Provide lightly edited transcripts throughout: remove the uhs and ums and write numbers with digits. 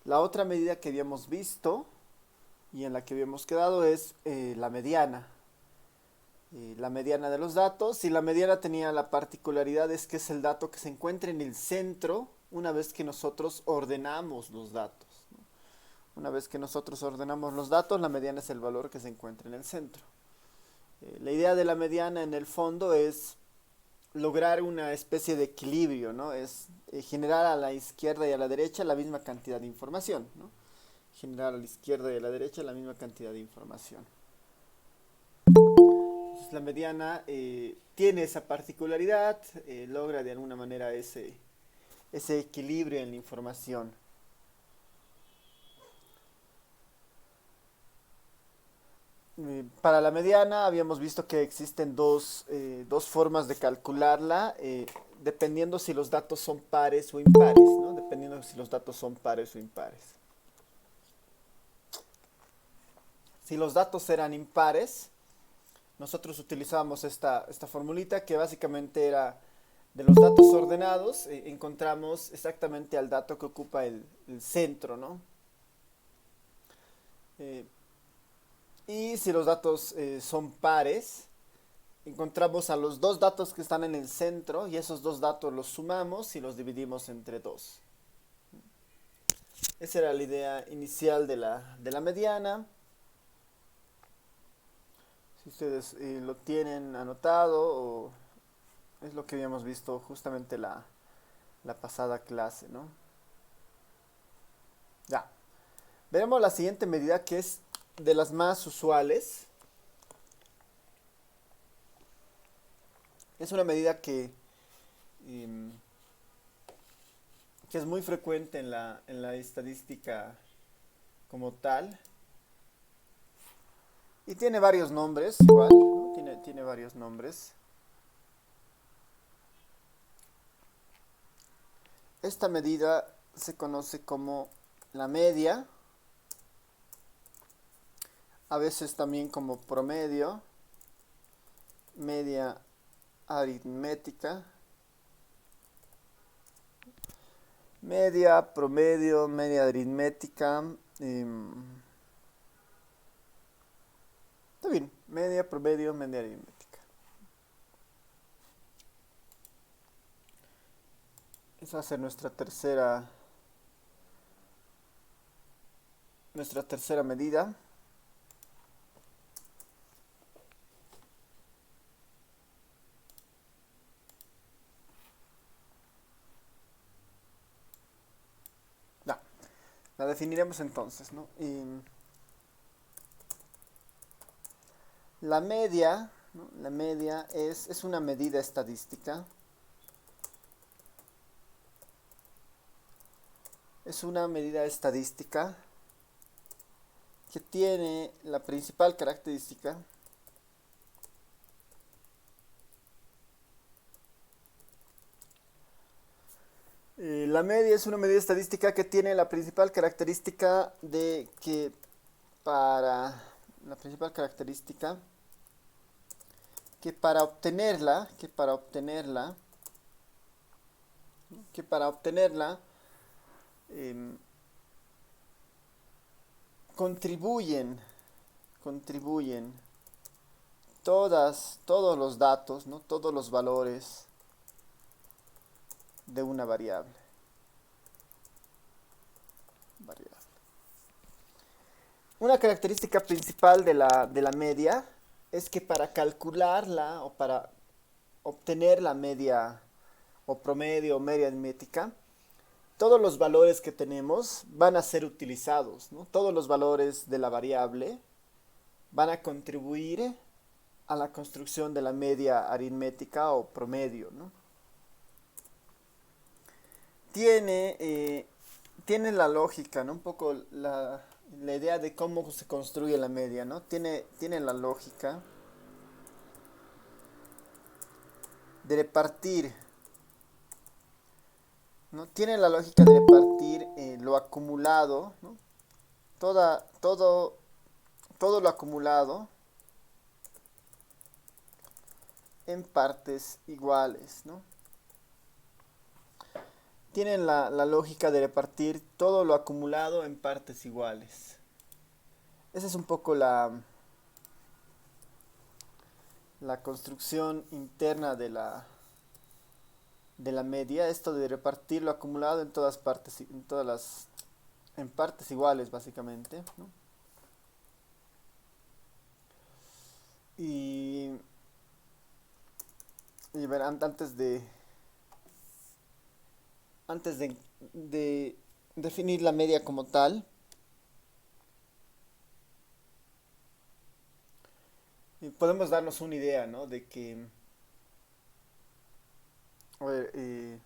La otra medida que habíamos visto y en la que habíamos quedado es la mediana. La mediana de los datos, y la mediana tenía la particularidad es que es el dato que se encuentra en el centro una vez que nosotros ordenamos los datos, ¿no? Una vez que nosotros ordenamos los datos, la mediana es el valor que se encuentra en el centro. La idea de la mediana en el fondo es lograr una especie de equilibrio, ¿no? Es generar a la izquierda y a la derecha la misma cantidad de información, ¿no? Generar a la izquierda y a la derecha la misma cantidad de información. Entonces, la mediana tiene esa particularidad, logra de alguna manera ese equilibrio en la información. Para la mediana habíamos visto que existen dos formas de calcularla, dependiendo si los datos son pares o impares, ¿no? Dependiendo si los datos son pares o impares. Si los datos eran impares, nosotros utilizábamos esta formulita que básicamente era de los datos ordenados, encontramos exactamente al dato que ocupa el centro, ¿no? Eh, y si los datos son pares, encontramos a los dos datos que están en el centro y esos dos datos los sumamos y los dividimos entre dos. Esa era la idea inicial de la mediana. Si ustedes lo tienen anotado, o es lo que habíamos visto justamente la pasada clase, ¿no? Ya. Veremos la siguiente medida que es de las más usuales. Es una medida em, que es muy frecuente en la estadística como tal. Y tiene varios nombres, igual, ¿no? Tiene varios nombres. Esta medida se conoce como la media, a veces también como promedio, media aritmética, media, promedio, media aritmética. Está bien, media, promedio, media aritmética. Esa va a ser nuestra tercera medida. Ya, la definiremos entonces, ¿no? La media, ¿no? La media es una medida estadística. Es una medida estadística que tiene la principal característica la media es una medida estadística que tiene la principal característica de que para la principal característica que para obtenerla, em, contribuyen, contribuyen todos los datos, ¿no? Todos los valores de una variable. Una característica principal de la media es que para calcularla o para obtener la media o promedio o media aritmética, todos los valores que tenemos van a ser utilizados, ¿no? Todos los valores de la variable van a contribuir a la construcción de la media aritmética o promedio, ¿no? Tiene, eh, tiene la lógica, ¿no? Un poco la idea de cómo se construye la media, ¿no? Tiene la lógica de repartir, ¿no? Tiene la lógica de repartir lo acumulado, ¿no? Todo lo acumulado en partes iguales, ¿no? tienen la lógica de repartir todo lo acumulado en partes iguales. Esa es un poco la construcción interna de la media, esto de repartir lo acumulado en todas partes, en partes iguales básicamente, ¿no? Y, y ver, antes de definir la media como tal, podemos darnos una idea, ¿no? De que, a ver,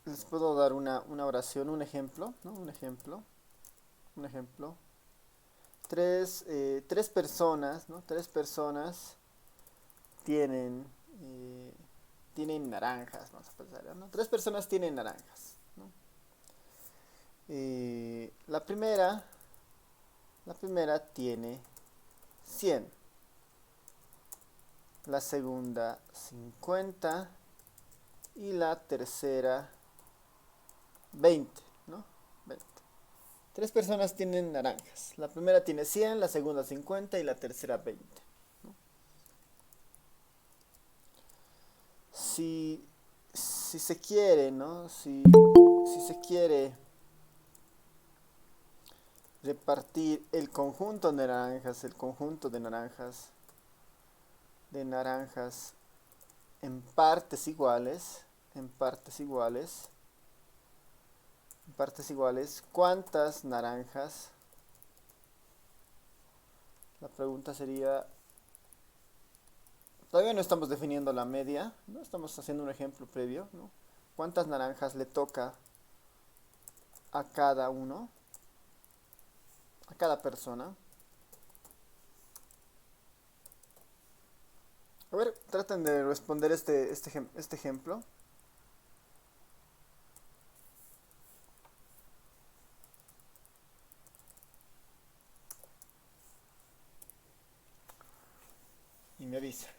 les puedo dar una oración, un ejemplo, ¿no? Un ejemplo. Tres personas, ¿no? Tres personas tienen, eh, tienen naranjas, vamos a pensar, ¿no? Tres personas tienen naranjas, ¿no? La primera tiene 100, la segunda 50 y la tercera 20, ¿no? 20. Tres personas tienen naranjas. La primera tiene 100, la segunda 50 y la tercera 20. Si, si se quiere, ¿no? Si se quiere repartir el conjunto de naranjas, de naranjas en partes iguales, en partes iguales, en partes iguales, ¿cuántas naranjas? La pregunta sería, todavía no estamos definiendo la media, no estamos haciendo un ejemplo previo, ¿no? ¿Cuántas naranjas le toca a cada uno, a cada persona? A ver, traten de responder este ejemplo. Y me avisan.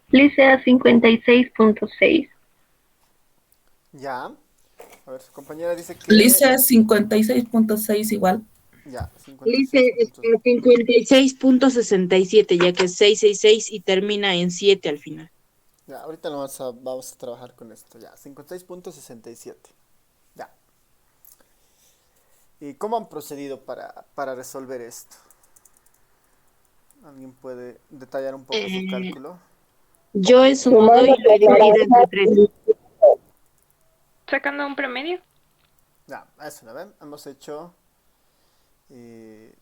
Licea 56.6. Ya. A ver, su compañera dice que Lisa 56.6 igual. ya, Dice 56.6. 56.67, ya que es 666 y termina en 7 al final. Ya, ahorita vamos a trabajar con esto. Ya, 56.67. Ya. ¿Y cómo han procedido para resolver esto? ¿Alguien puede detallar un poco su Eh, cálculo? yo he sumado y lo he dividido entre 3. Sacando un promedio. Ya, eso, ¿no ven?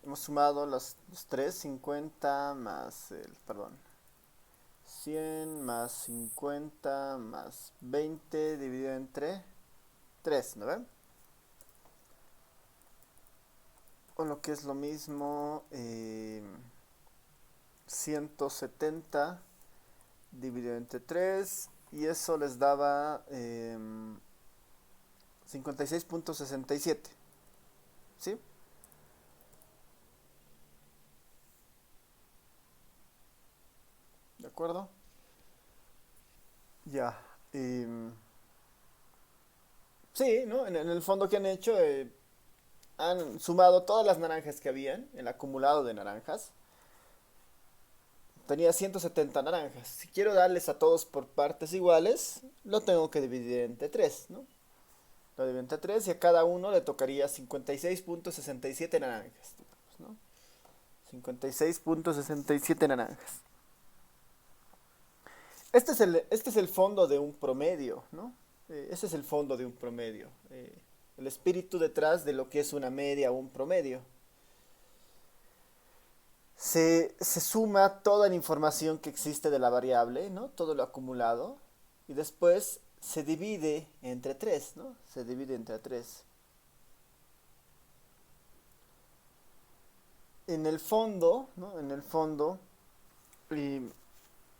Hemos sumado los tres, 50 más perdón, 100 más 50 más 20 dividido entre 3, ¿no ven? O lo que es lo mismo, 170 dividido entre 3 y eso les daba 56.67, ¿sí? ¿De acuerdo? Ya. Sí, ¿no? En el fondo que han hecho, han sumado todas las naranjas que habían, el acumulado de naranjas. Tenía 170 naranjas. Si quiero darles a todos por partes iguales, lo tengo que dividir entre 3, ¿no? Lo divido entre 3 y a cada uno le tocaría 56.67 naranjas, digamos, ¿no? 56.67 naranjas. Este es el fondo de un promedio, ¿no? Ese es el fondo de un promedio. El espíritu detrás de lo que es una media o un promedio. Se suma toda la información que existe de la variable, ¿no? Todo lo acumulado. Y después se divide entre 3, ¿no? Se divide entre 3. En el fondo, ¿no? En el fondo,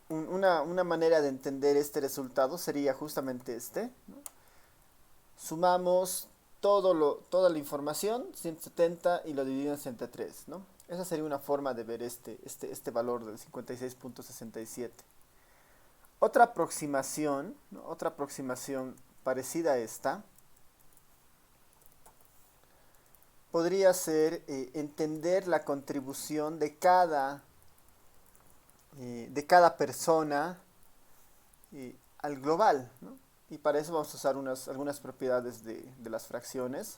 una manera de entender este resultado sería justamente este, ¿no? Sumamos toda la información, 170, y lo dividimos entre 3, ¿no? Esa sería una forma de ver este valor del 56.67. Otra aproximación, ¿no? Otra aproximación parecida a esta podría ser entender la contribución de cada persona al global, ¿no? Y para eso vamos a usar algunas propiedades de las fracciones.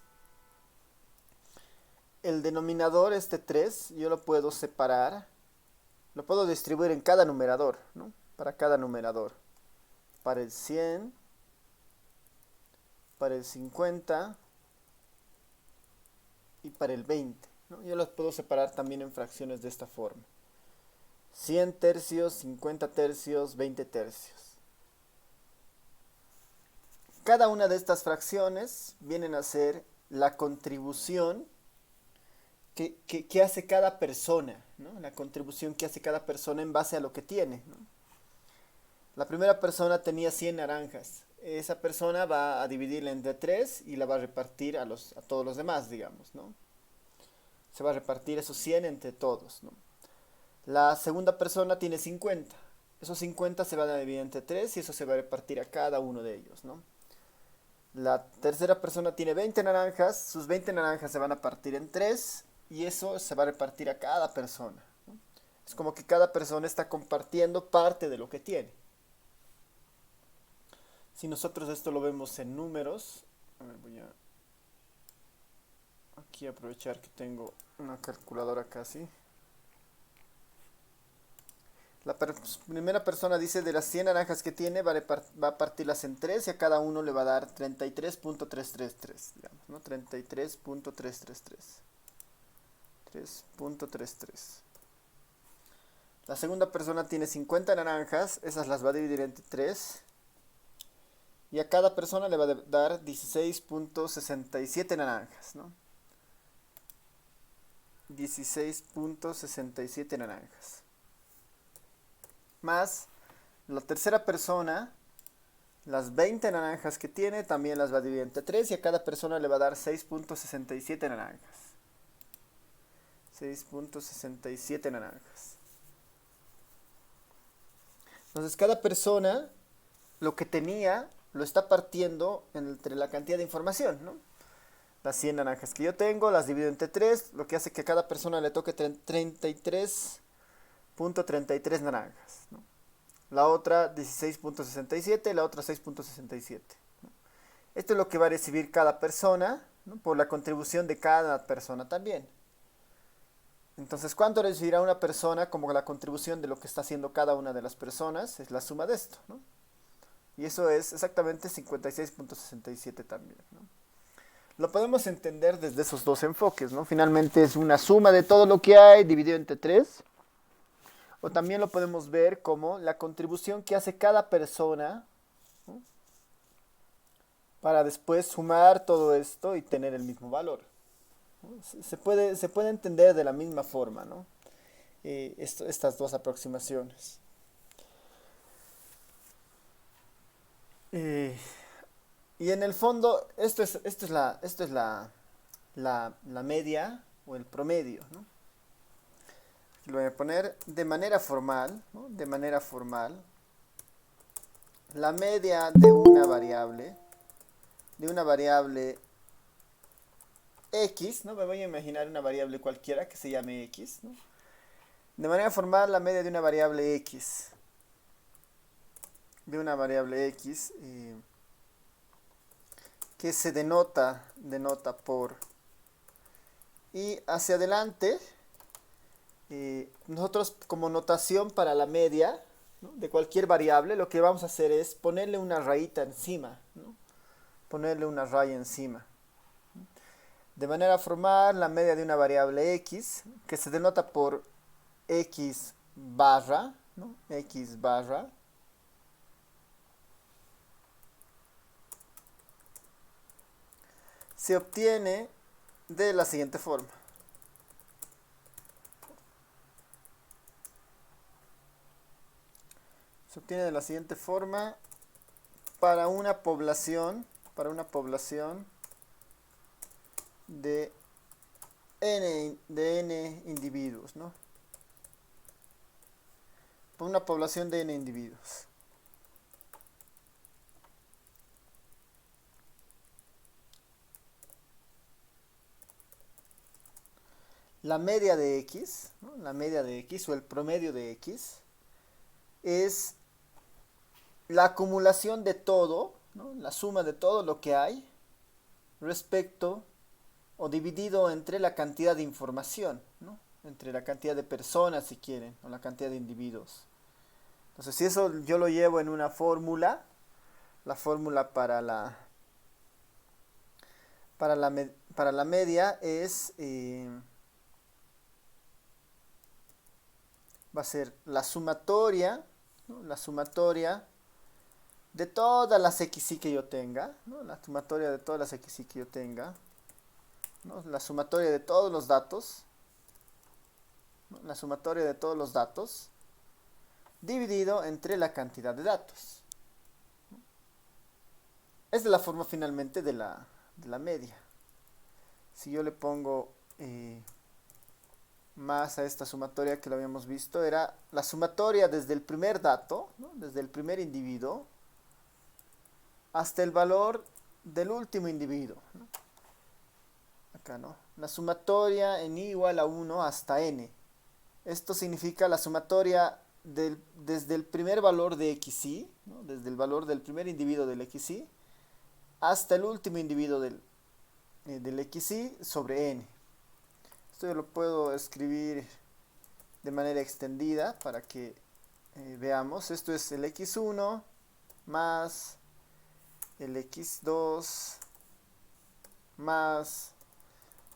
El denominador, este 3, yo lo puedo separar, lo puedo distribuir en cada numerador, ¿no? Para cada numerador. Para el 100, para el 50 y para el 20, ¿no? Yo los puedo separar también en fracciones de esta forma. 100 tercios, 50 tercios, 20 tercios. Cada una de estas fracciones vienen a ser la contribución que hace cada persona, ¿no? La contribución que hace cada persona en base a lo que tiene, ¿no? La primera persona tenía 100 naranjas. Esa persona va a dividirla entre 3 y la va a repartir a todos los demás, digamos, ¿no? Se va a repartir esos 100 entre todos, ¿no? La segunda persona tiene 50. Esos 50 se van a dividir entre 3 y eso se va a repartir a cada uno de ellos, ¿no? La tercera persona tiene 20 naranjas. Sus 20 naranjas se van a partir en 3 y eso se va a repartir a cada persona, ¿no? Es como que cada persona está compartiendo parte de lo que tiene. Si nosotros esto lo vemos en números, a ver, voy a aquí aprovechar que tengo una calculadora casi. La primera persona dice de las 100 naranjas que tiene, va a partirlas en 3 y a cada uno le va a dar 33.333, digamos, ¿no? 33.333. 3.33. La segunda persona tiene 50 naranjas, esas las va a dividir entre 3. Y a cada persona le va a dar 16.67 naranjas, ¿no? 16.67 naranjas. Más la tercera persona, las 20 naranjas que tiene, también las va a dividir entre 3 y a cada persona le va a dar 6.67 naranjas. 6.67 naranjas. Entonces cada persona lo que tenía lo está partiendo entre la cantidad de información, ¿no? Las 100 naranjas que yo tengo las divido entre 3, lo que hace que a cada persona le toque 33.33 naranjas, ¿no? La otra 16.67, la otra 6.67, ¿no? Esto es lo que va a recibir cada persona, ¿no? Por la contribución de cada persona también. Entonces, ¿cuánto recibirá una persona como la contribución de lo que está haciendo cada una de las personas? Es la suma de esto, ¿no? Y eso es exactamente 56.67 también, ¿no? Lo podemos entender desde esos dos enfoques, ¿no? Finalmente es una suma de todo lo que hay dividido entre 3. O también lo podemos ver como la contribución que hace cada persona, ¿no? Para después sumar todo esto y tener el mismo valor, ¿no? Se puede entender de la misma forma, ¿no? Estas dos aproximaciones. Y en el fondo, esto es la media o el promedio, ¿no? Lo voy a poner de manera formal, ¿no? De manera formal, la media de una variable X, ¿no? Me voy a imaginar una variable cualquiera que se llame X, ¿no? De manera formal, la media de una variable X, que se denota por, y hacia adelante, nosotros como notación para la media, ¿no? De cualquier variable, lo que vamos a hacer es ponerle una rayita encima, ¿no? Ponerle una raya encima. De manera formal, la media de una variable X, que se denota por X barra, ¿no? X barra, se obtiene de la siguiente forma. Se obtiene de la siguiente forma para una población de n individuos, ¿no? Para una población de n individuos. La media de x, ¿no? La media de x o el promedio de x es la acumulación de todo, ¿no? La suma de todo lo que hay respecto o dividido entre la cantidad de información, ¿no? Entre la cantidad de personas, si quieren, o la cantidad de individuos. Entonces, si eso yo lo llevo en una fórmula, la fórmula para la media es va a ser la sumatoria, ¿no? La sumatoria de todas las xy que yo tenga, ¿no? La sumatoria de todas las xy que yo tenga, ¿no? La sumatoria de todos los datos, ¿no? La sumatoria de todos los datos dividido entre la cantidad de datos. Esta es la forma finalmente de la media. Si yo le pongo más a esta sumatoria que lo habíamos visto, era la sumatoria desde el primer dato, ¿no? Desde el primer individuo hasta el valor del último individuo, ¿no? Acá, ¿no? La sumatoria en i igual a 1 hasta n. Esto significa la sumatoria desde el primer valor de xy, ¿no? Desde el valor del primer individuo del xy hasta el último individuo del xy sobre n. Esto yo lo puedo escribir de manera extendida para que veamos. Esto es el x1 más el x2 más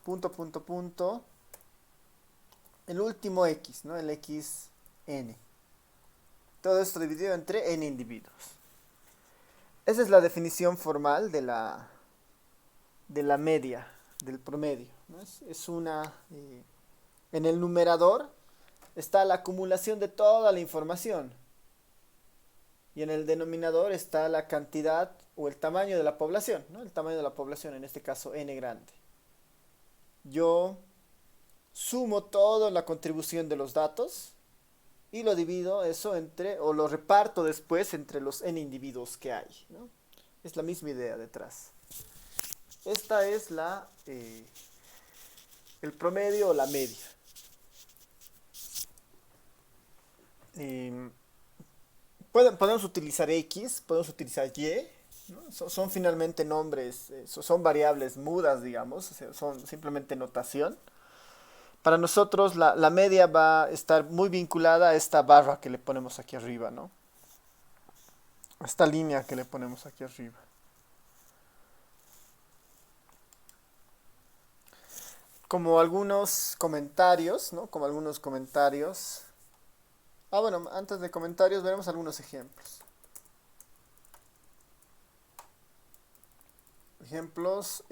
punto el último x, ¿no? El xn. Todo esto dividido entre n individuos. Esa es la definición formal de la media, del promedio, ¿no? Es una en el numerador está la acumulación de toda la información y en el denominador está la cantidad o el tamaño de la población, ¿no? El tamaño de la población, en este caso n grande. Yo sumo toda la contribución de los datos y lo divido eso o lo reparto después entre los n individuos que hay, ¿no? Es la misma idea detrás. Esta es el promedio o la media. Podemos utilizar x, podemos utilizar y, ¿no? Son finalmente nombres, son variables mudas, digamos, o sea, son simplemente notación. Para nosotros la media va a estar muy vinculada a esta barra que le ponemos aquí arriba, ¿no? A esta línea que le ponemos aquí arriba. Como algunos comentarios, ¿no? Como algunos comentarios. Bueno, antes de comentarios veremos algunos ejemplos. Ejemplos.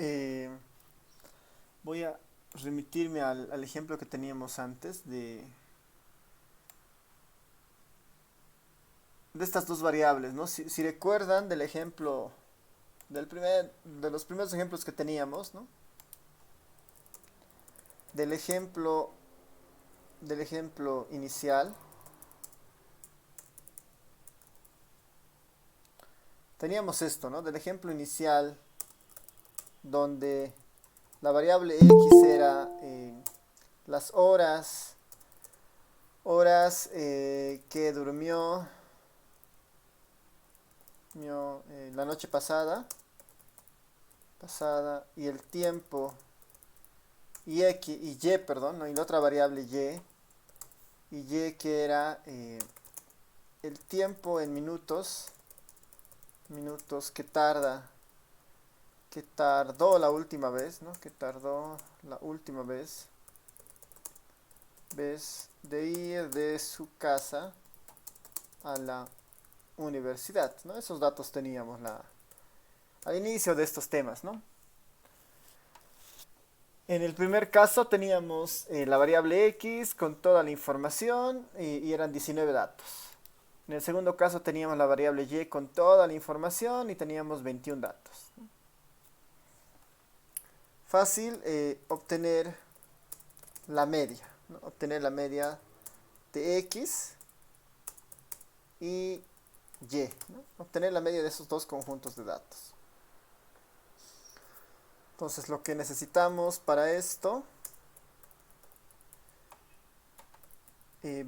Voy a remitirme al ejemplo que teníamos antes de estas dos variables, ¿no? Si recuerdan del ejemplo de los primeros ejemplos que teníamos, ¿no? Del ejemplo inicial teníamos esto, ¿no? Del ejemplo inicial donde la variable x era las horas que durmió la noche pasada y el tiempo y perdón, ¿no? Y la otra variable y que era el tiempo en minutos que tardó la última vez, ¿no? Que tardó la última vez de ir de su casa a la universidad, ¿no? Esos datos teníamos al inicio de estos temas, ¿no? En el primer caso teníamos la variable x con toda la información y eran 19 datos. En el segundo caso teníamos la variable y con toda la información y teníamos 21 datos. Fácil obtener la media, ¿no? Obtener la media de x y y, ¿no? Obtener la media de esos dos conjuntos de datos. Entonces lo que necesitamos para esto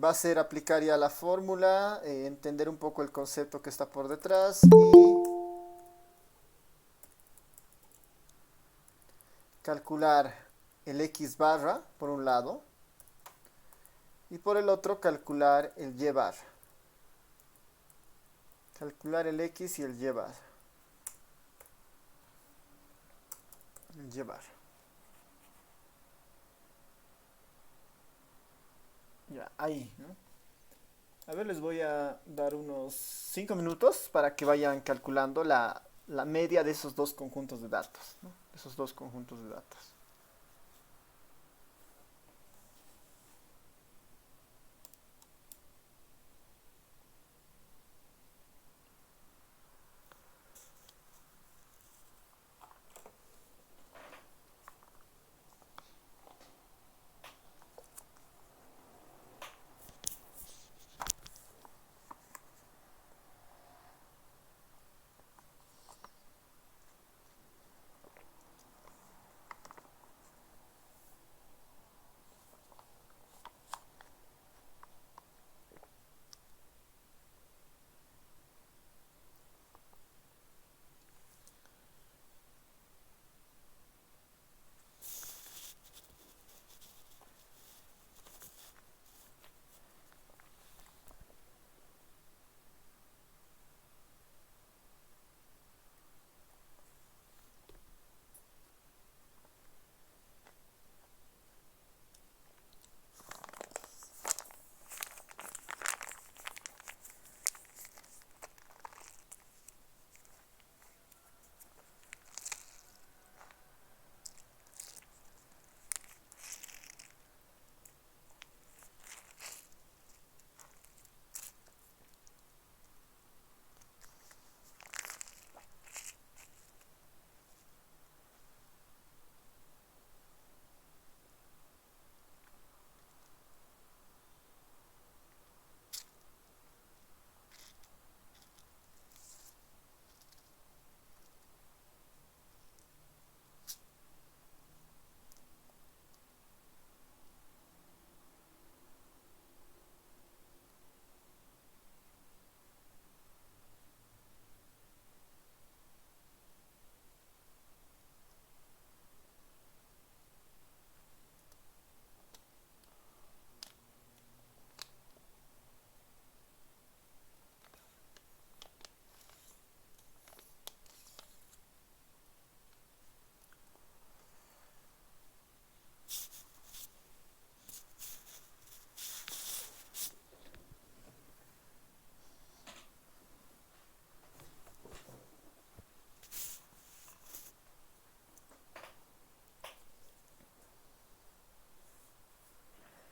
va a ser aplicar ya la fórmula, entender un poco el concepto que está por detrás y calcular el x barra por un lado y por el otro calcular el y barra. Calcular el x y el y barra. El y barra. Ya, ahí, ¿no? A ver, les voy a dar unos 5 minutos para que vayan calculando la media de esos dos conjuntos de datos, ¿no? Esos dos conjuntos de datos.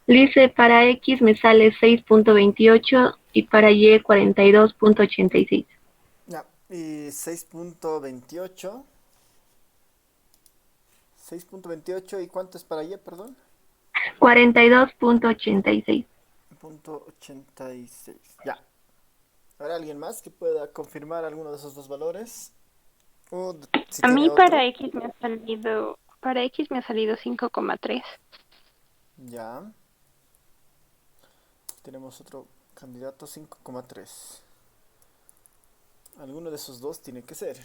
Lice, para X me sale 6.28 y para Y 42.86. Ya, y 6.28. 6.28 y ¿cuánto es para y, perdón? 42.86. Punto 86. Ya. ¿Habrá alguien más que pueda confirmar alguno de esos dos valores? O si A tiene mí otro. para X me ha salido 5,3. Ya. Tenemos otro candidato 5,3. Alguno de esos dos tiene que ser.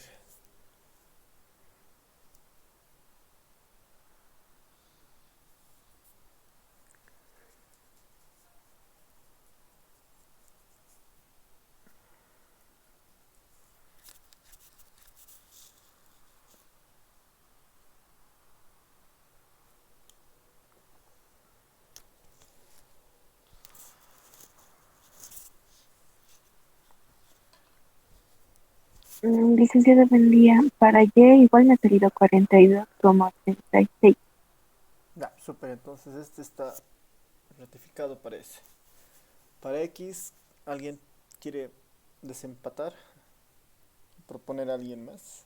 Licenciada, buen día. Para Y igual me ha salido 42,86. Ya, súper, entonces este está ratificado para ese. Para X, ¿alguien quiere desempatar? ¿Proponer a alguien más?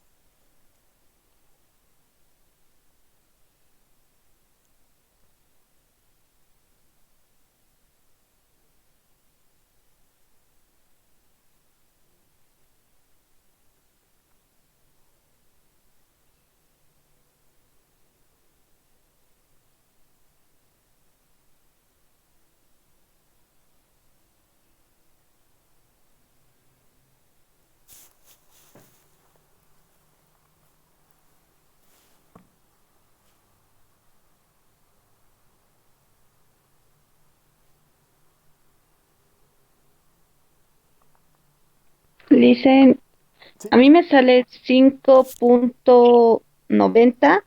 Dicen, Sí. a mí me sale 5.90,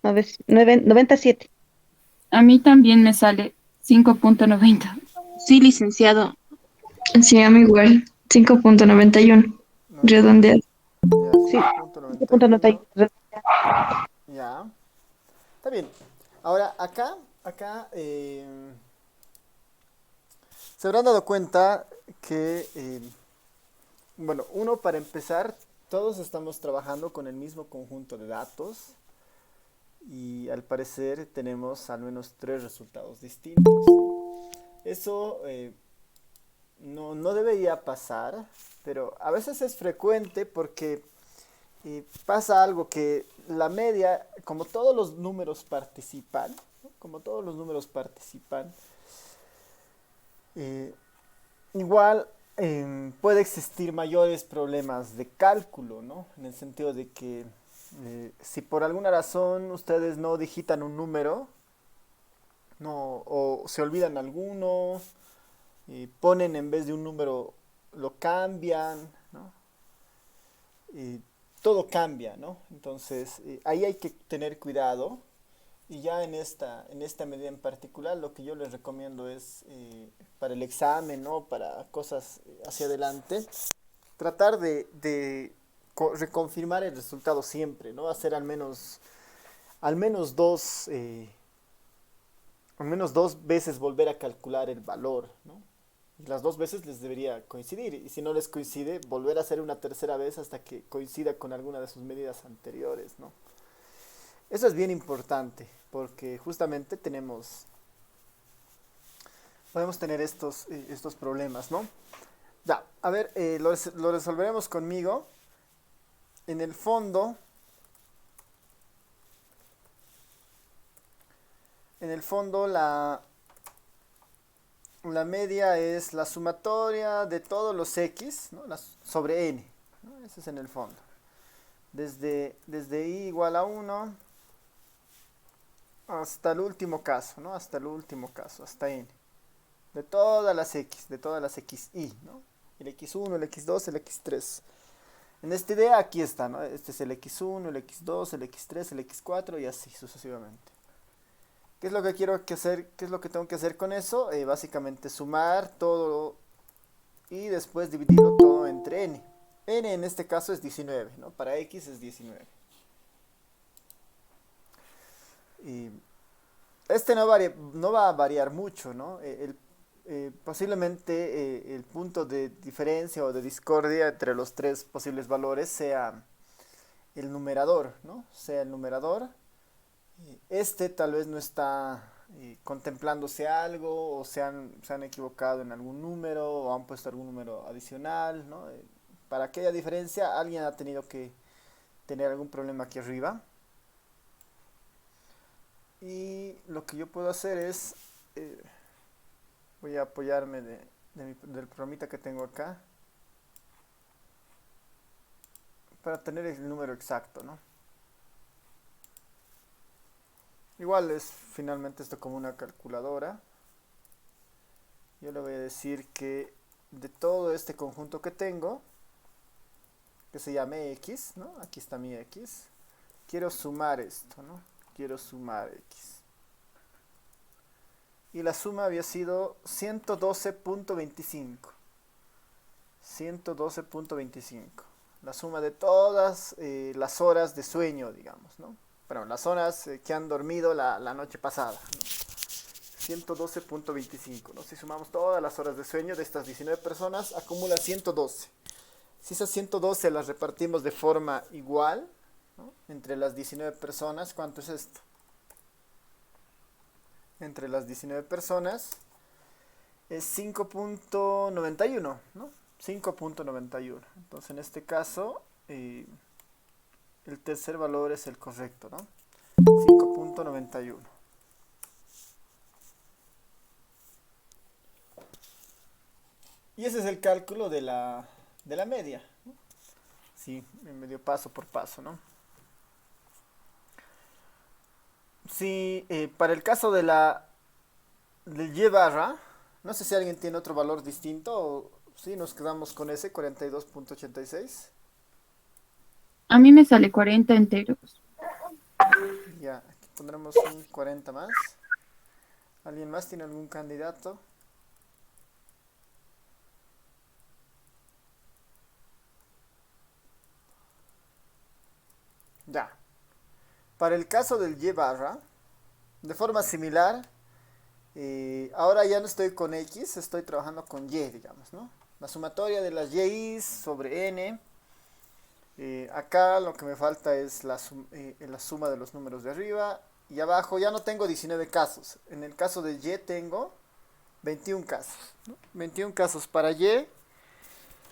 97. A mí también me sale 5.90. Sí, licenciado. Sí, a mí igual. 5.91. 91. Redondeado. Ya, Sí, 5.91. 5.91. Ya. Está bien. Ahora, acá se habrán dado cuenta que, bueno, uno para empezar, todos estamos trabajando con el mismo conjunto de datos y al parecer tenemos al menos tres resultados distintos. Eso no debería pasar, pero a veces es frecuente porque pasa algo que la media, como todos los números participan, ¿no? Como todos los números participan, eh, igual puede existir mayores problemas de cálculo, ¿no? En el sentido de que si por alguna razón ustedes no digitan un número, no, o se olvidan alguno, ponen en vez de un número, lo cambian, ¿no? Eh, todo cambia, ¿no? Entonces, ahí hay que tener cuidado. Y ya en esta medida en particular, lo que yo les recomiendo es, para el examen, ¿no? Para cosas hacia adelante, tratar de reconfirmar el resultado siempre, ¿no? Hacer al menos dos veces volver a calcular el valor, ¿no? Y las dos veces les debería coincidir. Y si no les coincide, volver a hacer una tercera vez hasta que coincida con alguna de sus medidas anteriores, ¿no? Eso es bien importante porque justamente podemos tener estos problemas, ¿no? Ya, a ver, lo resolveremos conmigo. En el fondo, la media es la sumatoria de todos los x, ¿no? Sobre n, ¿no? Ese es en el fondo. Desde i igual a 1 hasta el último caso, ¿no? Hasta el último caso, hasta n. De todas las xi, ¿no? El x1, el x2, el x3. En esta idea aquí está, ¿no? Este es el x1, el x2, el x3, el x4 y así sucesivamente. ¿Qué es lo que quiero que hacer? ¿Qué es lo que tengo que hacer con eso? Básicamente sumar todo y después dividirlo todo entre n. N en este caso es 19, ¿no? Para x es 19. Y este no va a variar mucho, ¿no? Posiblemente el punto de diferencia o de discordia entre los tres posibles valores sea el numerador, ¿no? Sea el numerador. Este tal vez no está contemplándose algo o se han equivocado en algún número o han puesto algún número adicional, ¿no? Para que haya diferencia, alguien ha tenido que tener algún problema aquí arriba. Y lo que yo puedo hacer es, voy a apoyarme del programita que tengo acá para tener el número exacto, ¿no? Igual es finalmente esto como una calculadora. Yo le voy a decir que de todo este conjunto que tengo, que se llame x, ¿no? Aquí está mi x. Quiero sumar esto, ¿no? Quiero sumar x. Y la suma había sido 112.25. 112.25. La suma de todas las horas de sueño, digamos, ¿no? Bueno, las horas que han dormido la noche pasada, ¿no? 112.25, ¿no? Si sumamos todas las horas de sueño de estas 19 personas, acumula 112. Si esas 112 las repartimos de forma igual, ¿no?, entre las 19 personas, ¿cuánto es esto? Entre las 19 personas es 5.91, ¿no? 5.91. Entonces, en este caso, el tercer valor es el correcto, ¿no? 5.91. Y ese es el cálculo de la media, ¿no? Sí, en medio paso por paso, ¿no? Sí, para el caso del Y barra, no sé si alguien tiene otro valor distinto o sí, nos quedamos con ese 42.86. A mí me sale 40 enteros. Ya, aquí pondremos un 40 más. ¿Alguien más tiene algún candidato? Ya. Para el caso del Y barra, de forma similar, ahora ya no estoy con X, estoy trabajando con Y, digamos, ¿no? La sumatoria de las Y sobre N. Acá lo que me falta es la suma de los números de arriba. Y abajo ya no tengo 19 casos. En el caso de Y tengo 21 casos, ¿no? 21 casos para Y.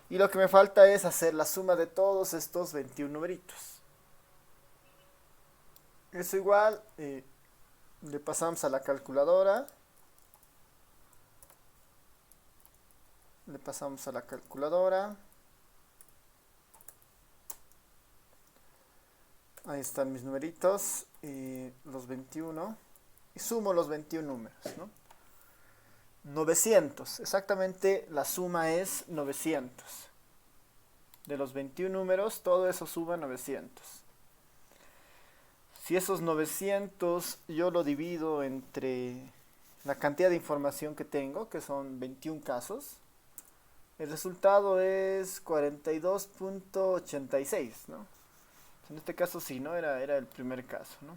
Y lo que me falta es hacer la suma de todos estos 21 numeritos. Eso igual, le pasamos a la calculadora. Le pasamos a la calculadora. Ahí están mis numeritos, los 21. Y sumo los 21 números, ¿no? 900, exactamente la suma es 900. De los 21 números, todo eso suma 900. Si esos 900 yo lo divido entre la cantidad de información que tengo, que son 21 casos, el resultado es 42.86, ¿no? En este caso sí, ¿no? Era el primer caso, ¿no?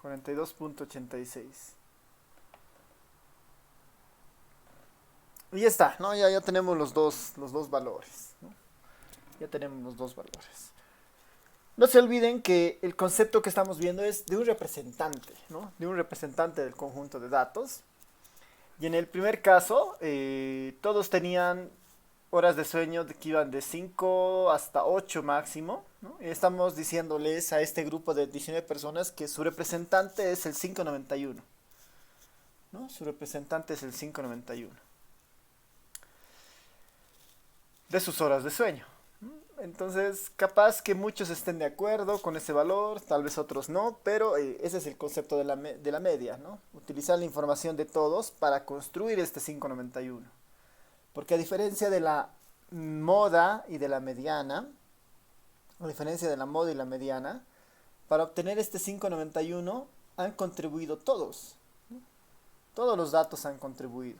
42.86. Y ya está, ¿no? Ya tenemos los dos valores, ¿no? Ya tenemos los dos valores. No se olviden que el concepto que estamos viendo es de un representante, ¿no? De un representante del conjunto de datos. Y en el primer caso, todos tenían horas de sueño que iban de 5 hasta 8 máximo, ¿no? Y estamos diciéndoles a este grupo de 19 personas que su representante es el 591, ¿no? Su representante es el 591 de sus horas de sueño. Entonces, capaz que muchos estén de acuerdo con ese valor, tal vez otros no, pero ese es el concepto de la media, ¿no? Utilizar la información de todos para construir este 591. Porque a diferencia de la moda y de la mediana, para obtener este 591 han contribuido todos, ¿no? Todos los datos han contribuido.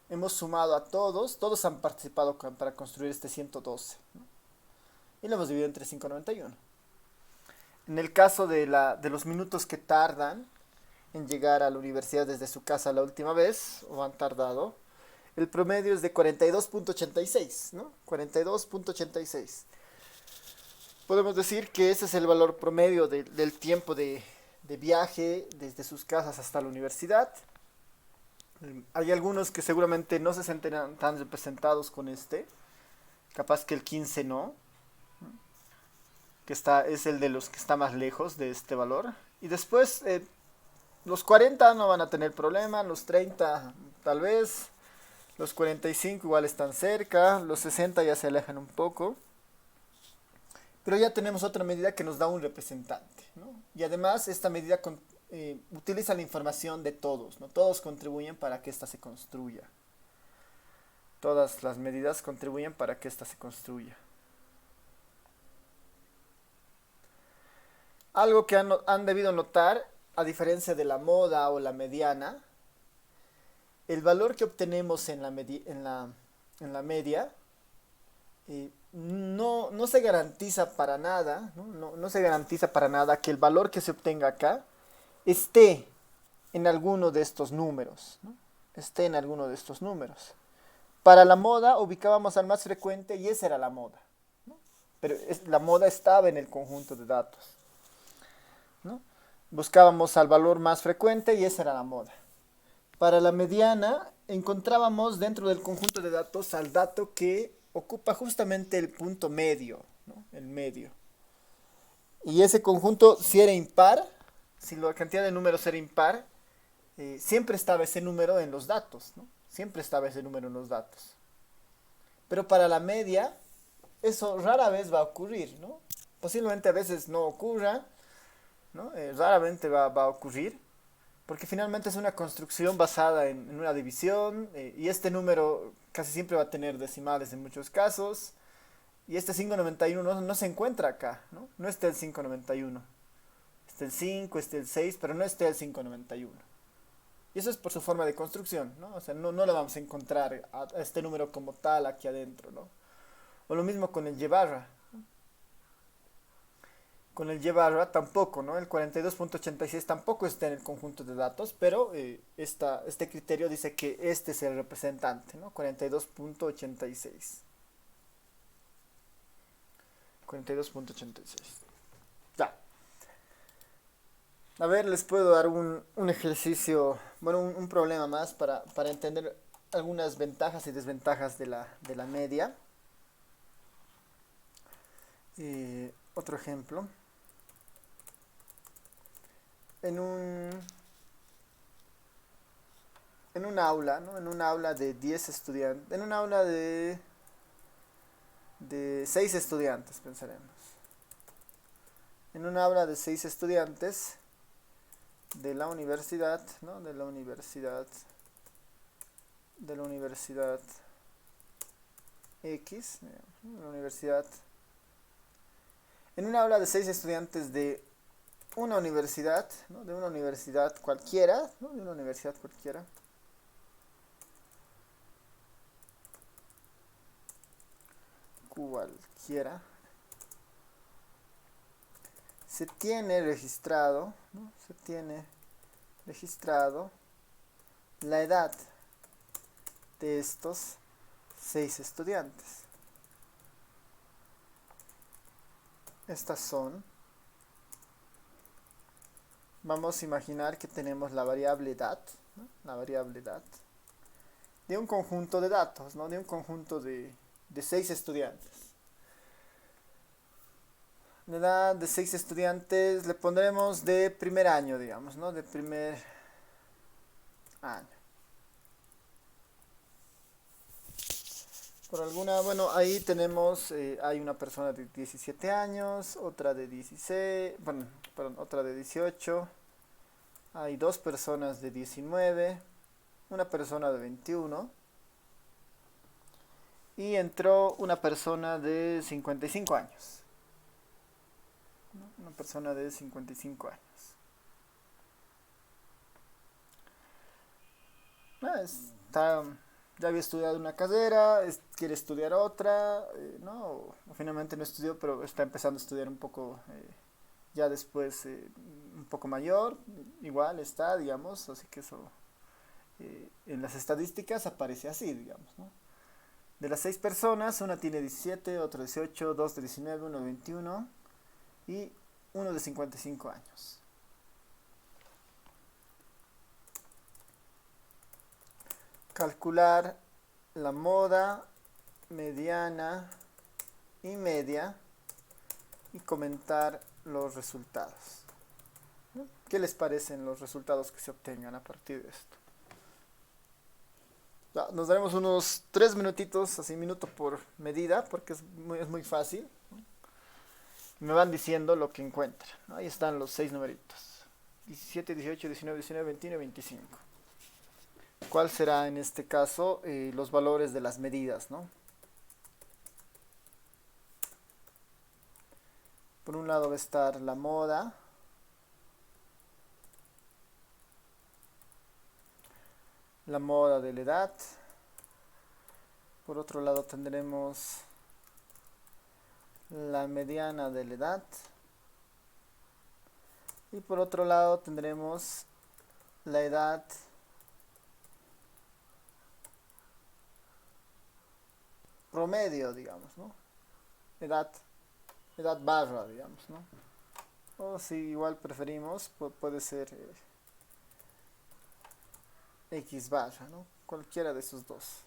Hemos sumado a todos han participado para construir este 112, ¿no? Y lo hemos dividido entre 591. En el caso de los minutos que tardan en llegar a la universidad desde su casa la última vez, o han tardado, el promedio es de 42.86, ¿no? 42.86. Podemos decir que ese es el valor promedio del tiempo de viaje desde sus casas hasta la universidad. Hay algunos que seguramente no se sienten tan representados con este. Capaz que el 15 no. Que es el de los que está más lejos de este valor. Y después los 40 no van a tener problema. Los 30 tal vez. Los 45 igual están cerca. Los 60 ya se alejan un poco. Pero ya tenemos otra medida que nos da un representante, ¿no? Y además esta medida utiliza la información de todos, ¿no? Todos contribuyen para que ésta se construya. Todas las medidas contribuyen para que ésta se construya. Algo que han debido notar, a diferencia de la moda o la mediana, el valor que obtenemos en la media no se garantiza para nada, no se garantiza para nada que el valor que se obtenga acá esté en alguno de estos números, ¿no? Esté en alguno de estos números. Para la moda ubicábamos al más frecuente y esa era la moda, ¿no? Pero la moda estaba en el conjunto de datos, ¿no? Buscábamos al valor más frecuente y esa era la moda. Para la mediana encontrábamos dentro del conjunto de datos al dato que ocupa justamente el punto medio, ¿no? El medio. Y ese conjunto, si era impar, si la cantidad de números era impar, siempre estaba ese número en los datos, ¿no? Siempre estaba ese número en los datos. Pero para la media, eso rara vez va a ocurrir, ¿no? Posiblemente a veces no ocurra, ¿no? Raramente va a ocurrir, porque finalmente es una construcción basada en una división, y este número casi siempre va a tener decimales en muchos casos, y este 591 no se encuentra acá, ¿no? No está el 591. Está el 5, está el 6, pero no está el 591. Y eso es por su forma de construcción, ¿no? O sea, no le vamos a encontrar a este número como tal aquí adentro, ¿no? O lo mismo con el Y barra. Con el Y barra tampoco, ¿no? El 42.86 tampoco está en el conjunto de datos, pero este criterio dice que este es el representante, ¿no? 42.86. 42.86. Ya. A ver, les puedo dar un ejercicio, bueno, un problema más para entender algunas ventajas y desventajas de la media. Otro ejemplo. En un aula, ¿no? En un aula de 10 estudiantes, en un aula de 6 estudiantes, pensaremos. En un aula de 6 estudiantes de la universidad, ¿no? De la universidad X, ¿no? La universidad. En un aula de 6 estudiantes de una universidad, ¿no? De una universidad cualquiera, ¿no? De una universidad cualquiera. Cualquiera. Se tiene registrado, ¿no? Se tiene registrado la edad de estos 6 estudiantes. Estas son, vamos a imaginar que tenemos la variable edad, ¿no? La variable edad de un conjunto de datos, ¿no? De un conjunto de 6 estudiantes. La edad de 6 estudiantes le pondremos de primer año, digamos, ¿no? De primer año. Por alguna, bueno, ahí tenemos, hay una persona de 17 años, otra de 16, bueno, perdón, otra de 18, hay 2 personas de 19, una persona de 21, y entró una persona de 55 años, ¿no? Una persona de 55 años. Ya había estudiado una carrera, quiere estudiar otra, ¿no? O finalmente no estudió, pero está empezando a estudiar un poco, ya después, un poco mayor, igual está, digamos, así que eso en las estadísticas aparece así, digamos, ¿no? De las 6 personas, una tiene 17, otro 18, 2 de 19, uno de 21 y uno de 55 años. Calcular la moda, mediana y media y comentar los resultados. ¿Qué les parecen los resultados que se obtengan a partir de esto? Ya, nos daremos unos 3 minutitos, así minuto por medida, porque es muy fácil. Me van diciendo lo que encuentran. Ahí están los 6 numeritos. 17, 18, 19, 19, 21 y 25. ¿Cuál será en este caso los valores de las medidas, ¿no? Por un lado va a estar la moda. La moda de la edad. Por otro lado tendremos la mediana de la edad. Y por otro lado tendremos la edad promedio, digamos, ¿no? Edad barra, digamos, ¿no? O si igual preferimos, puede ser X barra, ¿no? Cualquiera de esos dos.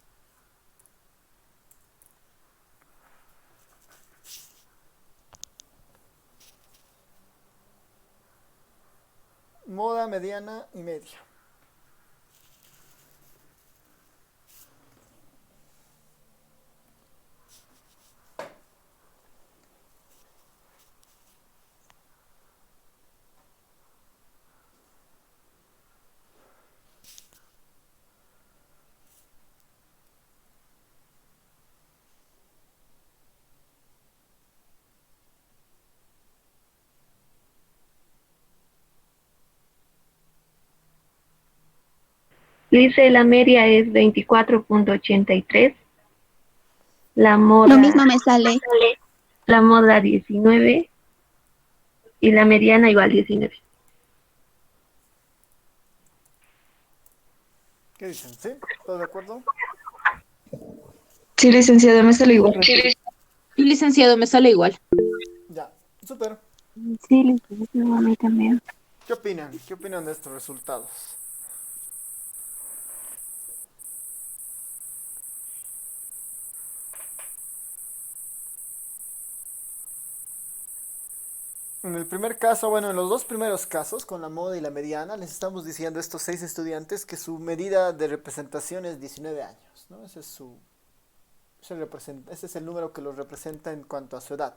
Moda, mediana y media. Dice la media es 24.83, la Lo moda, mismo me sale. la moda 19 y la mediana igual 19. ¿Qué dicen? ¿Sí? ¿Todos de acuerdo? Sí, licenciado, me sale igual. Y licenciado, me sale igual. Ya, súper. Sí, licenciado, a mí también. ¿Qué opinan? ¿Qué opinan de estos resultados? En el primer caso, bueno, en los dos primeros casos, con la moda y la mediana, les estamos diciendo a estos 6 estudiantes que su medida de representación es 19 años, ¿no? Ese es el número que los representa en cuanto a su edad.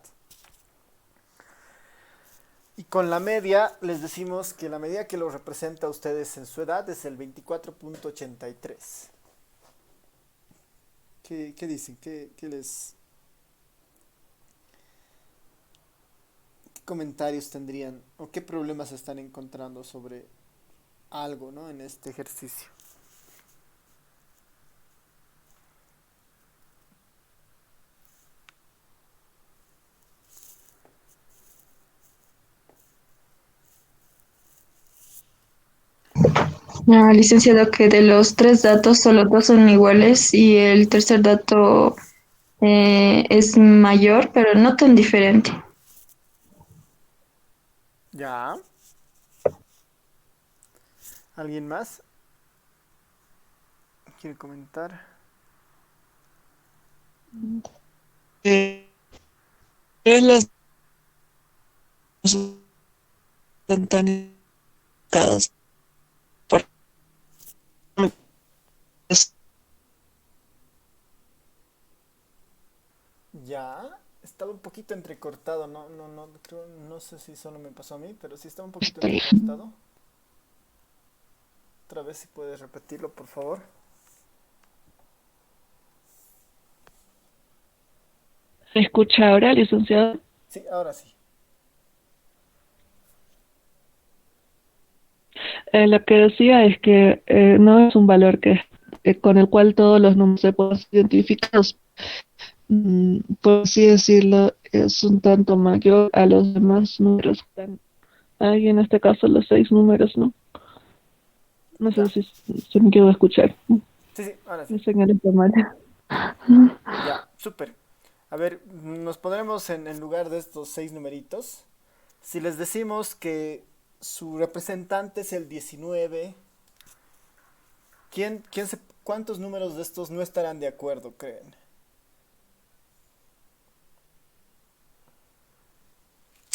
Y con la media les decimos que la medida que los representa a ustedes en su edad es el 24.83. ¿Qué dicen? ¿Qué comentarios tendrían o qué problemas están encontrando sobre algo, ¿no? En este ejercicio? Licenciado, que de los tres datos solo dos son iguales y el tercer dato es mayor, pero no tan diferente. Ya. ¿Alguien más quiere comentar? Las están tan indicadas por Ya. Estaba un poquito entrecortado, no sé si solo me pasó a mí, pero sí estaba un poquito Estoy. entrecortado. Otra vez si puedes repetirlo, por favor. ¿Se escucha ahora, licenciado? Sí, ahora sí. Lo que decía es que no es un valor con el cual todos los números se pueden ser identificados. Por así decirlo, es un tanto mayor a los demás números que están ahí, en este caso los 6 números, ¿no? No sé Ya. si se me quedó a escuchar. Sí, sí, ahora sí. La señal está mal. Ya, súper. A ver, nos pondremos en lugar de estos 6 numeritos. Si les decimos que su representante es el 19, ¿cuántos números de estos no estarán de acuerdo, creen?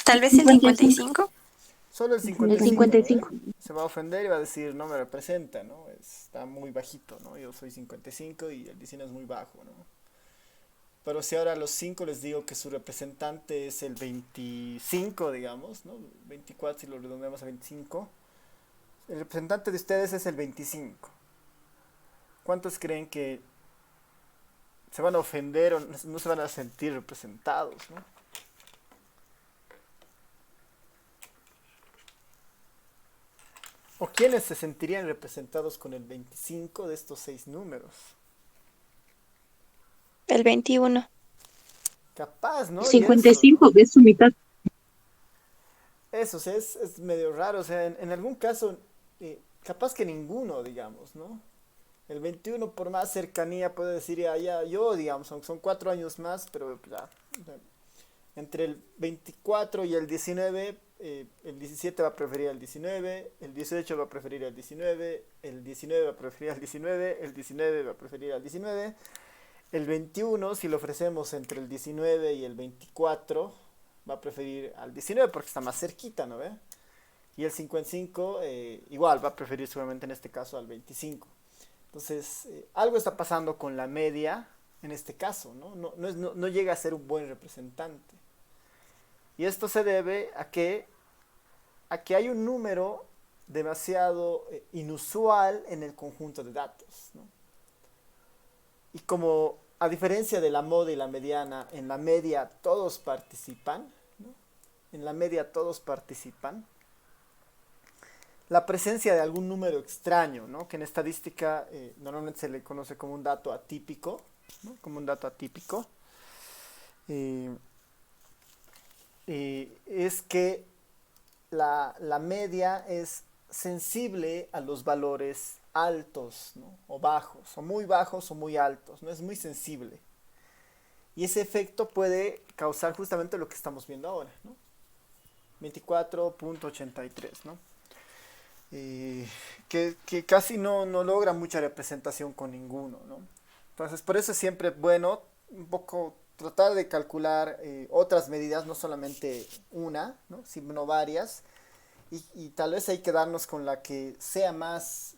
Tal vez el 55. Solo el El 55, 55. ¿no? Se va a ofender y va a decir, no me representa, ¿no? Está muy bajito, ¿no? Yo soy 55 y el 19 es muy bajo, ¿no? Pero si ahora a los 5 les digo que su representante es el 25, digamos, ¿no? 24 si lo redondeamos a 25. El representante de ustedes es el 25. ¿Cuántos creen que se van a ofender o no se van a sentir representados, ¿no? ¿O quiénes se sentirían representados con el 25 de estos 6 números? El 21. Capaz, ¿no? Y 55, que es su mitad. eso, o sea, es medio raro, o sea, en algún caso, capaz que ninguno, digamos, ¿no? El 21 por más cercanía puede decir, ya, ya, yo, digamos, aunque son 4 años más, pero ya, entre el 24 y el 19, el 17 va a preferir al 19, el 18 va a preferir al 19, el 19 va a preferir al 19, el 19 va a preferir al 19, el 21, si lo ofrecemos entre el 19 y el 24, va a preferir al 19 porque está más cerquita, ¿no ve? Y el 55, igual, va a preferir seguramente en este caso al 25. Entonces, algo está pasando con la media en este caso, ¿no? No llega a ser un buen representante. Y esto se debe a que hay un número demasiado inusual en el conjunto de datos, ¿no? Y como a diferencia de la moda y la mediana, en la media todos participan, ¿no? En la media todos participan. La presencia de algún número extraño, ¿no? Que en estadística normalmente se le conoce como un dato atípico, ¿no? Como un dato atípico. Es que la media es sensible a los valores altos, ¿no? O bajos, o muy altos, ¿no? Es muy sensible. Y ese efecto puede causar justamente lo que estamos viendo ahora, ¿no? 24.83, ¿no? Que casi no logra mucha representación con ninguno, ¿no? Entonces, por eso es siempre bueno un poco tratar de calcular otras medidas, no solamente una, ¿no? Sino varias, y tal vez hay que darnos con la que sea más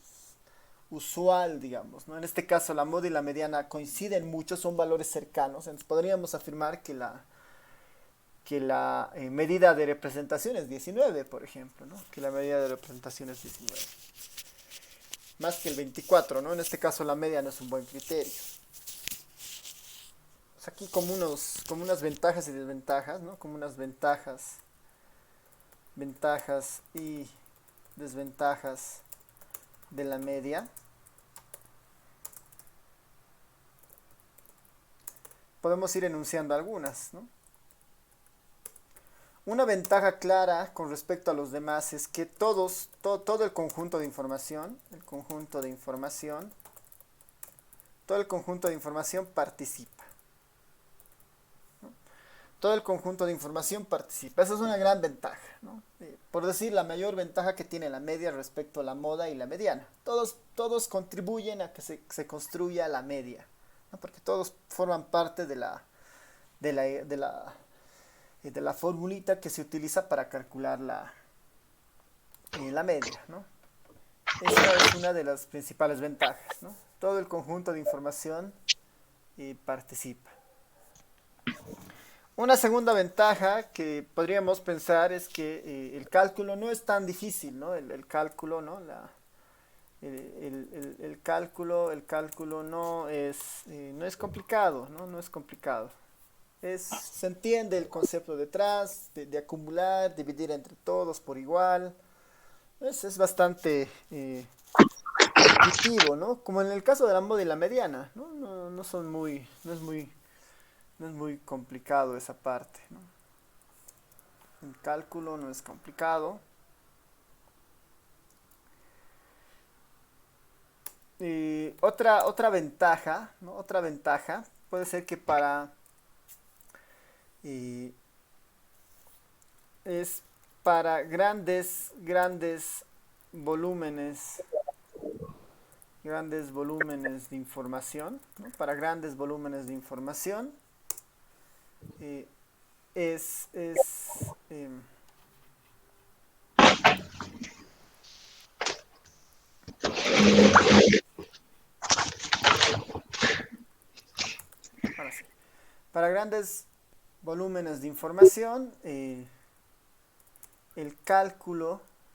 usual, digamos, ¿no? En este caso la moda y la mediana coinciden mucho, son valores cercanos, entonces podríamos afirmar que la medida de representación es 19, por ejemplo, ¿no? Que la medida de representación es 19. Más que el 24, ¿no? En este caso la media no es un buen criterio. Pues aquí como unas ventajas y desventajas, ¿no? Como unas ventajas y desventajas de la media. Podemos ir enunciando algunas, ¿no? Una ventaja clara con respecto a los demás es que todo el conjunto de información, participa, ¿no? Todo el conjunto de información participa. Esa es una gran ventaja, ¿no? Por decir, la mayor ventaja que tiene la media respecto a la moda y la mediana. Todos contribuyen a que se construya la media, ¿no? Porque todos forman parte de la formulita que se utiliza para calcular la media, ¿no? Esa es una de las principales ventajas, ¿no? Todo el conjunto de información participa. Una segunda ventaja que podríamos pensar es que el cálculo no es tan difícil, ¿no? El cálculo, ¿no? El cálculo no es complicado, ¿no? No es complicado. Se entiende el concepto detrás, de acumular, dividir entre todos por igual. Es bastante intuitivo, ¿no? Como en el caso de la moda y la mediana, ¿no? No es muy complicado esa parte, ¿no? El cálculo no es complicado. Otra ventaja, ¿no? Otra ventaja puede ser que es para grandes volúmenes de información, ¿no? Para grandes volúmenes de información ahora sí. Para grandes volúmenes de información,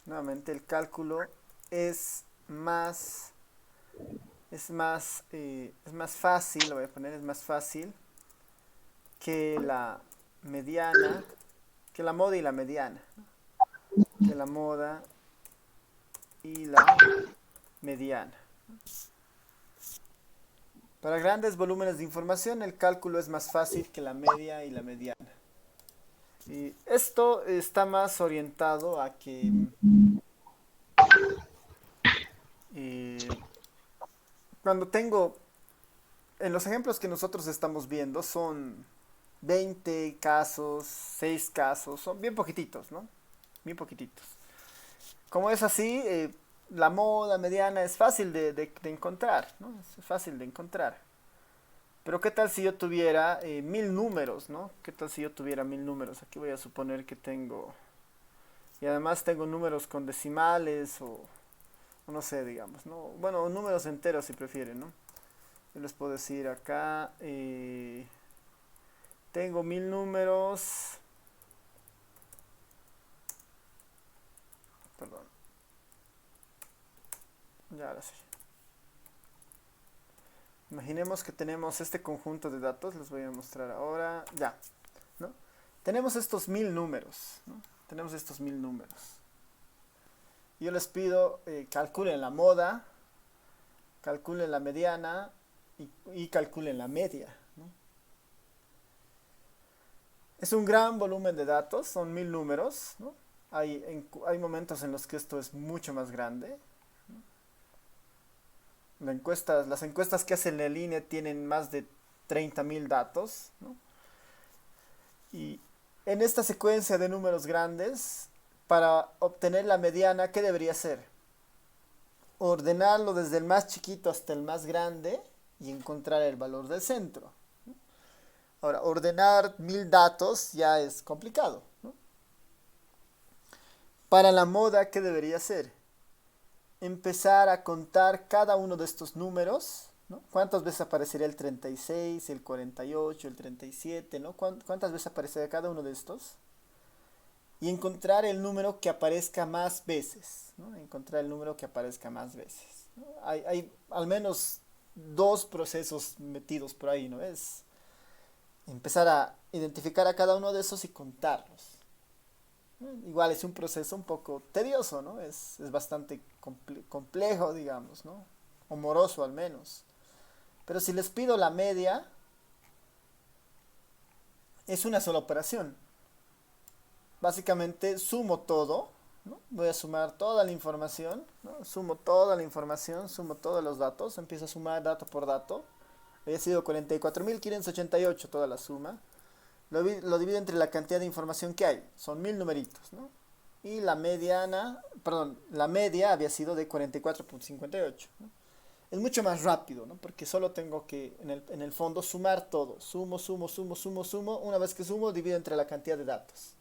nuevamente el cálculo es más fácil, lo voy a poner, es más fácil que la mediana, que la moda y la mediana, que la moda y la mediana. Para grandes volúmenes de información el cálculo es más fácil que la media y la mediana. Y esto está más orientado a que cuando tengo, en los ejemplos que nosotros estamos viendo son 20 casos, 6 casos, son bien poquititos, ¿no? Bien poquititos. Como es así, la moda mediana es fácil de encontrar, ¿no? Es fácil de encontrar. Pero ¿qué tal si yo tuviera 1000 números, ¿no? ¿Qué tal si yo tuviera 1000 números? Aquí voy a suponer que tengo, y además tengo números con decimales o no sé, digamos, ¿no? Bueno, números enteros si prefieren, ¿no? Yo les puedo decir acá, tengo 1000 números, perdón, ya ahora sí. Imaginemos que tenemos este conjunto de datos, les voy a mostrar ahora, ya, ¿no? Tenemos estos 1000 números, ¿no? Tenemos estos 1000 números. Yo les pido, calculen la moda, calculen la mediana y calculen la media, ¿no? Es un gran volumen de datos, son 1000 números, ¿no? Hay momentos en los que esto es mucho más grande. Las encuestas que hace el INE tienen más de 30.000 datos, ¿no? Y en esta secuencia de números grandes, para obtener la mediana, ¿qué debería hacer? Ordenarlo desde el más chiquito hasta el más grande y encontrar el valor del centro. Ahora, ordenar 1000 datos ya es complicado, ¿no? Para la moda, ¿qué debería hacer? Empezar a contar cada uno de estos números, ¿no? ¿Cuántas veces aparecería el 36, el 48, el 37, ¿no? ¿Cuántas veces aparecería cada uno de estos? Y encontrar el número que aparezca más veces, ¿no? Encontrar el número que aparezca más veces, ¿no? Hay al menos 2 procesos metidos por ahí, ¿no? Es empezar a identificar a cada uno de esos y contarlos. Igual es un proceso un poco tedioso, ¿no? Es bastante complejo, digamos, ¿no? O moroso al menos. Pero si les pido la media, es una sola operación. Básicamente sumo todo, ¿no? Voy a sumar toda la información, ¿no? Sumo toda la información, sumo todos los datos, empiezo a sumar dato por dato. Había sido 44.588 toda la suma. Lo divido entre la cantidad de información que hay. Son 1000 numeritos, ¿no? Y la media había sido de 44.58, ¿no? Es mucho más rápido, ¿no? Porque solo tengo que, en el fondo, sumar todo. Sumo. Una vez que sumo, divido entre la cantidad de datos.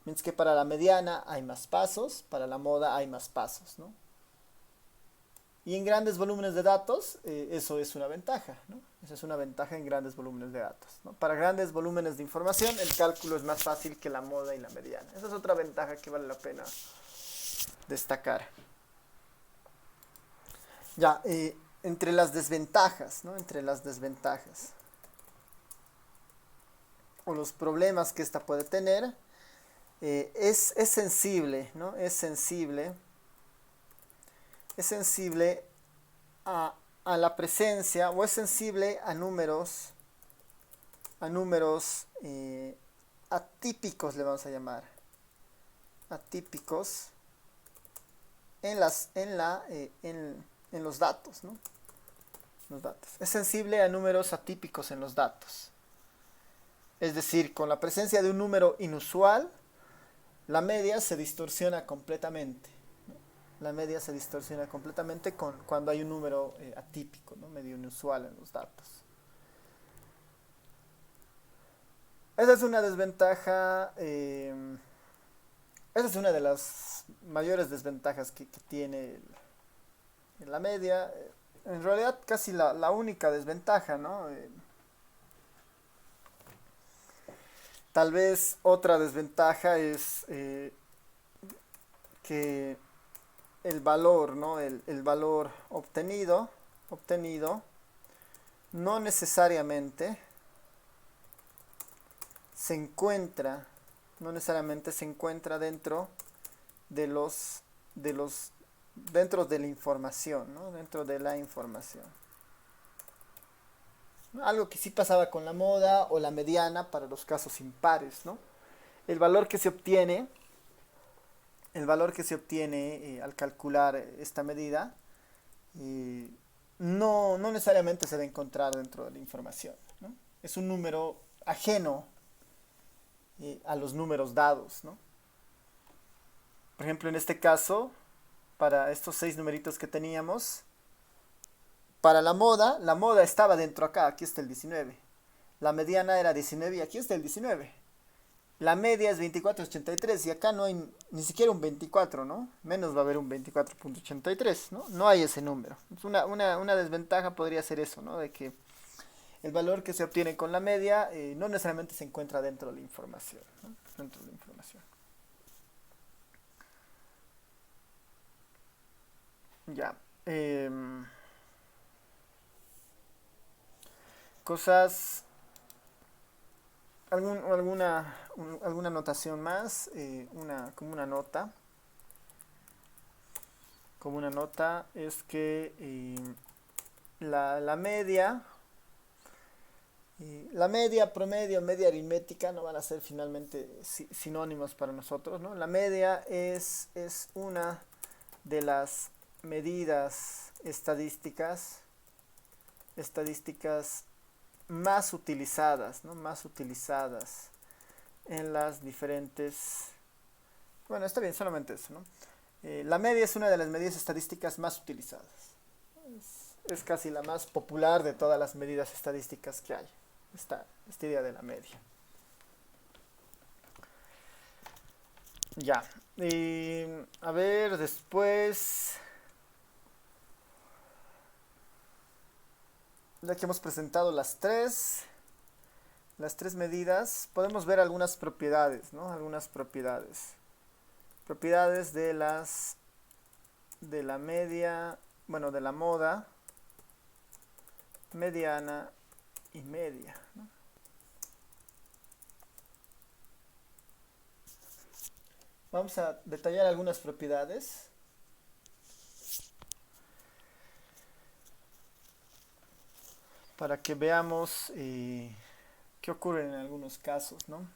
Mientras que para la mediana hay más pasos, para la moda hay más pasos, ¿no? Y en grandes volúmenes de datos, eso es una ventaja, ¿no? Esa es una ventaja en grandes volúmenes de datos, ¿no? Para grandes volúmenes de información, el cálculo es más fácil que la moda y la mediana. Esa es otra ventaja que vale la pena destacar. Ya, entre las desventajas, ¿no? Entre las desventajas o los problemas que esta puede tener, es sensible, ¿no? Es sensible a la presencia, o es sensible a números atípicos, le vamos a llamar, atípicos en los datos, ¿no? Los datos. Es sensible a números atípicos en los datos. Es decir, con la presencia de un número inusual, la media se distorsiona completamente. La media se distorsiona completamente cuando hay un número atípico, ¿no? Medio inusual en los datos. Esa es una desventaja, esa es una de las mayores desventajas que tiene la media. En realidad casi la única desventaja, ¿no? Tal vez otra desventaja es que el valor, ¿no? El valor obtenido no necesariamente se encuentra dentro de la información, ¿no? Dentro de la información. ¿no? Algo que sí pasaba con la moda o la mediana para los casos impares, ¿no? El valor que se obtiene, al calcular esta medida no necesariamente se debe encontrar dentro de la información, ¿no? Es un número ajeno a los números dados, ¿no? Por ejemplo, en este caso, para estos 6 numeritos que teníamos, para la moda estaba dentro acá, aquí está el 19. La mediana era 19 y aquí está el 19. La media es 24.83 y acá no hay ni siquiera un 24, ¿no? Menos va a haber un 24.83, ¿no? No hay ese número. Una desventaja podría ser eso, ¿no? De que el valor que se obtiene con la media no necesariamente se encuentra dentro de la información, ¿no? Dentro de la información. Ya. Cosas... alguna anotación más, como una nota. Como una nota es que la media, promedio, media aritmética no van a ser finalmente sinónimos para nosotros, ¿no? La media es una de las medidas estadísticas más utilizadas, ¿no? Más utilizadas en las diferentes... Bueno, está bien, solamente eso, ¿no? La media es una de las medidas estadísticas más utilizadas. Es casi la más popular de todas las medidas estadísticas que hay. Esta idea de la media. Ya. A ver, después... Ya que hemos presentado las tres medidas, podemos ver algunas propiedades, ¿no? Algunas propiedades. Propiedades de la media, bueno, de la moda, mediana y media, ¿no? Vamos a detallar algunas propiedades. Para que veamos qué ocurre en algunos casos, ¿no?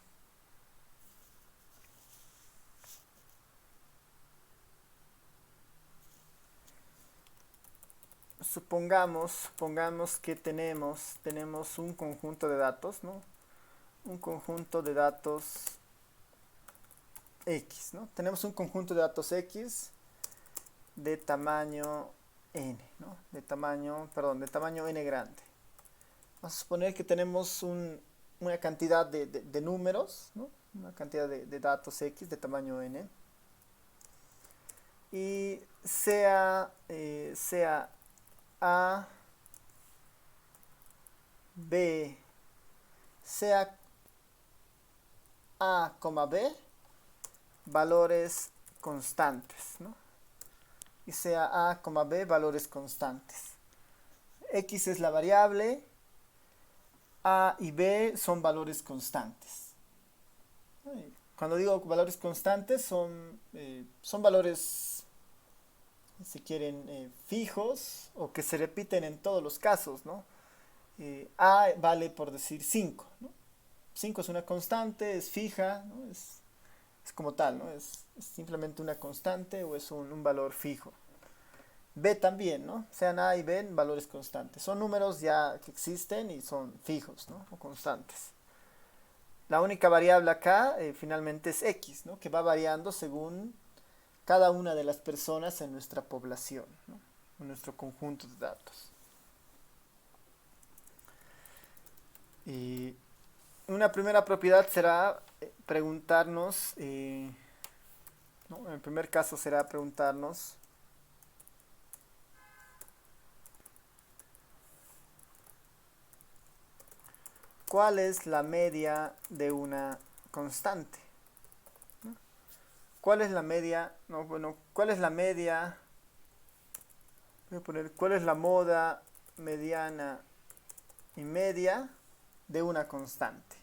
Supongamos que tenemos un conjunto de datos, ¿no? Un conjunto de datos X, ¿no? Tenemos un conjunto de datos X de tamaño n, ¿no? De tamaño n grande. Vamos a suponer que tenemos una cantidad de números, ¿no? Una cantidad de datos X de tamaño n. Y sea A, B, sea A, B, valores constantes, ¿no? Y sea A, B, valores constantes. X es la variable, A y B son valores constantes. Cuando digo valores constantes son valores, si quieren, fijos o que se repiten en todos los casos, ¿no? A vale, por decir, 5, ¿no? 5 es una constante, es fija, ¿no? Es como tal, ¿no? Es simplemente una constante o es un valor fijo. B también, ¿no? Sean A y B valores constantes. Son números ya que existen y son fijos, ¿no? O constantes. La única variable acá finalmente es X, ¿no? Que va variando según cada una de las personas en nuestra población, ¿no? En nuestro conjunto de datos. Y una primera propiedad será preguntarnos, ¿no? En el primer caso será preguntarnos ¿cuál es la media de una constante? ¿No? ¿Cuál es la media? No, bueno, ¿cuál es la media? Voy a poner, ¿cuál es la moda, mediana y media de una constante?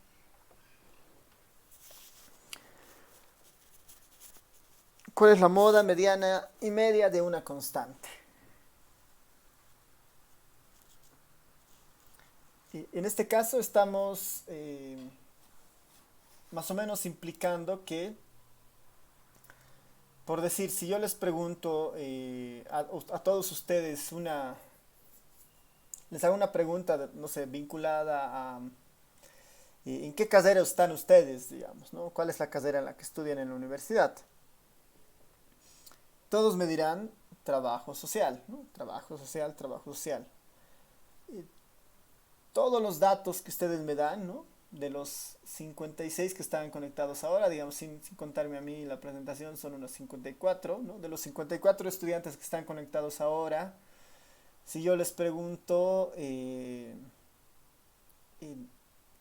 ¿Cuál es la moda, mediana y media de una constante? Y en este caso estamos más o menos implicando que, por decir, si yo les pregunto a todos ustedes les hago una pregunta, no sé, vinculada a ¿en qué carrera están ustedes, digamos, ¿no? ¿Cuál es la carrera en la que estudian en la universidad? Todos me dirán trabajo social, ¿no? Trabajo social, trabajo social. Y todos los datos que ustedes me dan, ¿no? De los 56 que están conectados ahora, digamos, sin contarme a mí la presentación, son unos 54, ¿no? De los 54 estudiantes que están conectados ahora, si yo les pregunto,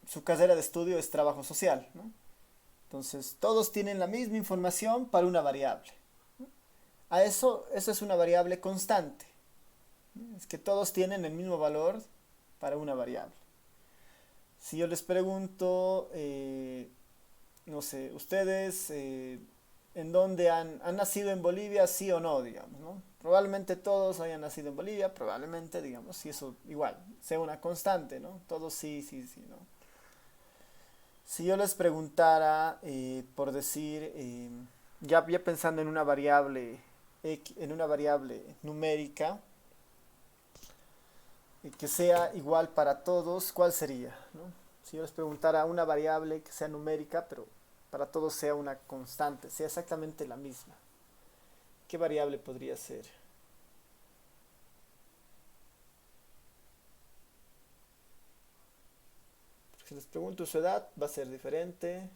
su carrera de estudio es trabajo social, ¿no? Entonces, todos tienen la misma información para una variable. Eso es una variable constante. Es que todos tienen el mismo valor para una variable. Si yo les pregunto, no sé, ustedes en dónde han nacido en Bolivia, sí o no, digamos, ¿no? Probablemente todos hayan nacido en Bolivia, probablemente, digamos, si eso igual, sea una constante, ¿no? Todos sí, sí, sí, ¿no? Si yo les preguntara, por decir, ya pensando en una variable, en una variable numérica, que sea igual para todos, ¿cuál sería, no? Si yo les preguntara una variable que sea numérica, pero para todos sea una constante, sea exactamente la misma, ¿qué variable podría ser? Si les pregunto su edad, va a ser diferente.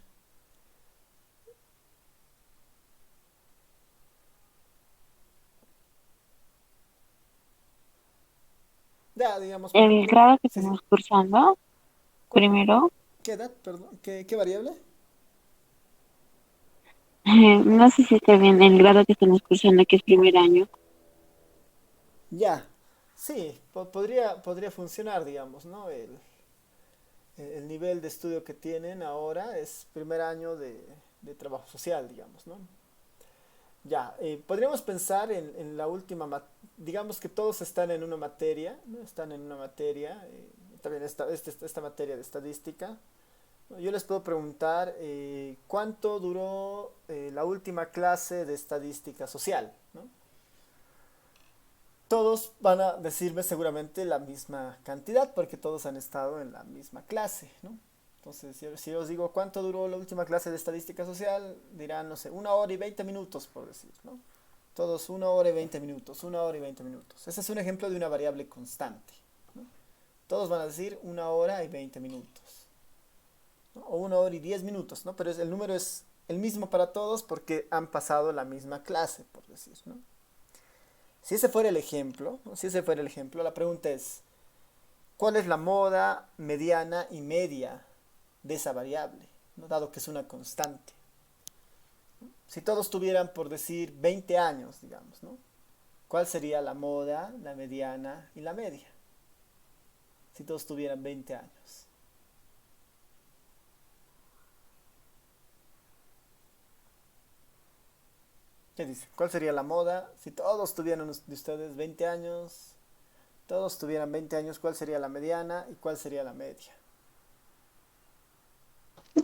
Ya, digamos, por El ejemplo, grado que sí, sí. estamos cursando, primero, ¿Qué edad? Perdón, ¿qué variable? no sé si está bien el grado que estamos cursando, que es primer año. Ya, sí, podría funcionar, digamos, ¿no? El nivel de estudio que tienen ahora es primer año de trabajo social, digamos, ¿no? Ya, podríamos pensar en la última, digamos que todos están en una materia, ¿no? Están en una materia, también esta materia de estadística. ¿No? Yo les puedo preguntar cuánto duró la última clase de estadística social, ¿no? Todos van a decirme seguramente la misma cantidad porque todos han estado en la misma clase, ¿no? Entonces, si yo os digo cuánto duró la última clase de estadística social, dirán, no sé, 1 hora y 20 minutos, por decir, ¿no? Todos 1 hora y 20 minutos, 1 hora y 20 minutos. Ese es un ejemplo de una variable constante, ¿no? Todos van a decir 1 hora y 20 minutos, ¿no? O 1 hora y 10 minutos, ¿no? Pero el número es el mismo para todos porque han pasado la misma clase, por decir, ¿no? Si ese fuera el ejemplo, ¿no? Si ese fuera el ejemplo, la pregunta es, ¿cuál es la moda mediana y media de esa variable, ¿no? Dado que es una constante? Si todos tuvieran, por decir, 20 años, digamos, ¿no? ¿Cuál sería la moda, la mediana y la media? Si todos tuvieran 20 años. ¿Qué dice? ¿Cuál sería la moda? Si todos tuvieran de ustedes 20 años, todos tuvieran 20 años, ¿cuál sería la mediana y cuál sería la media?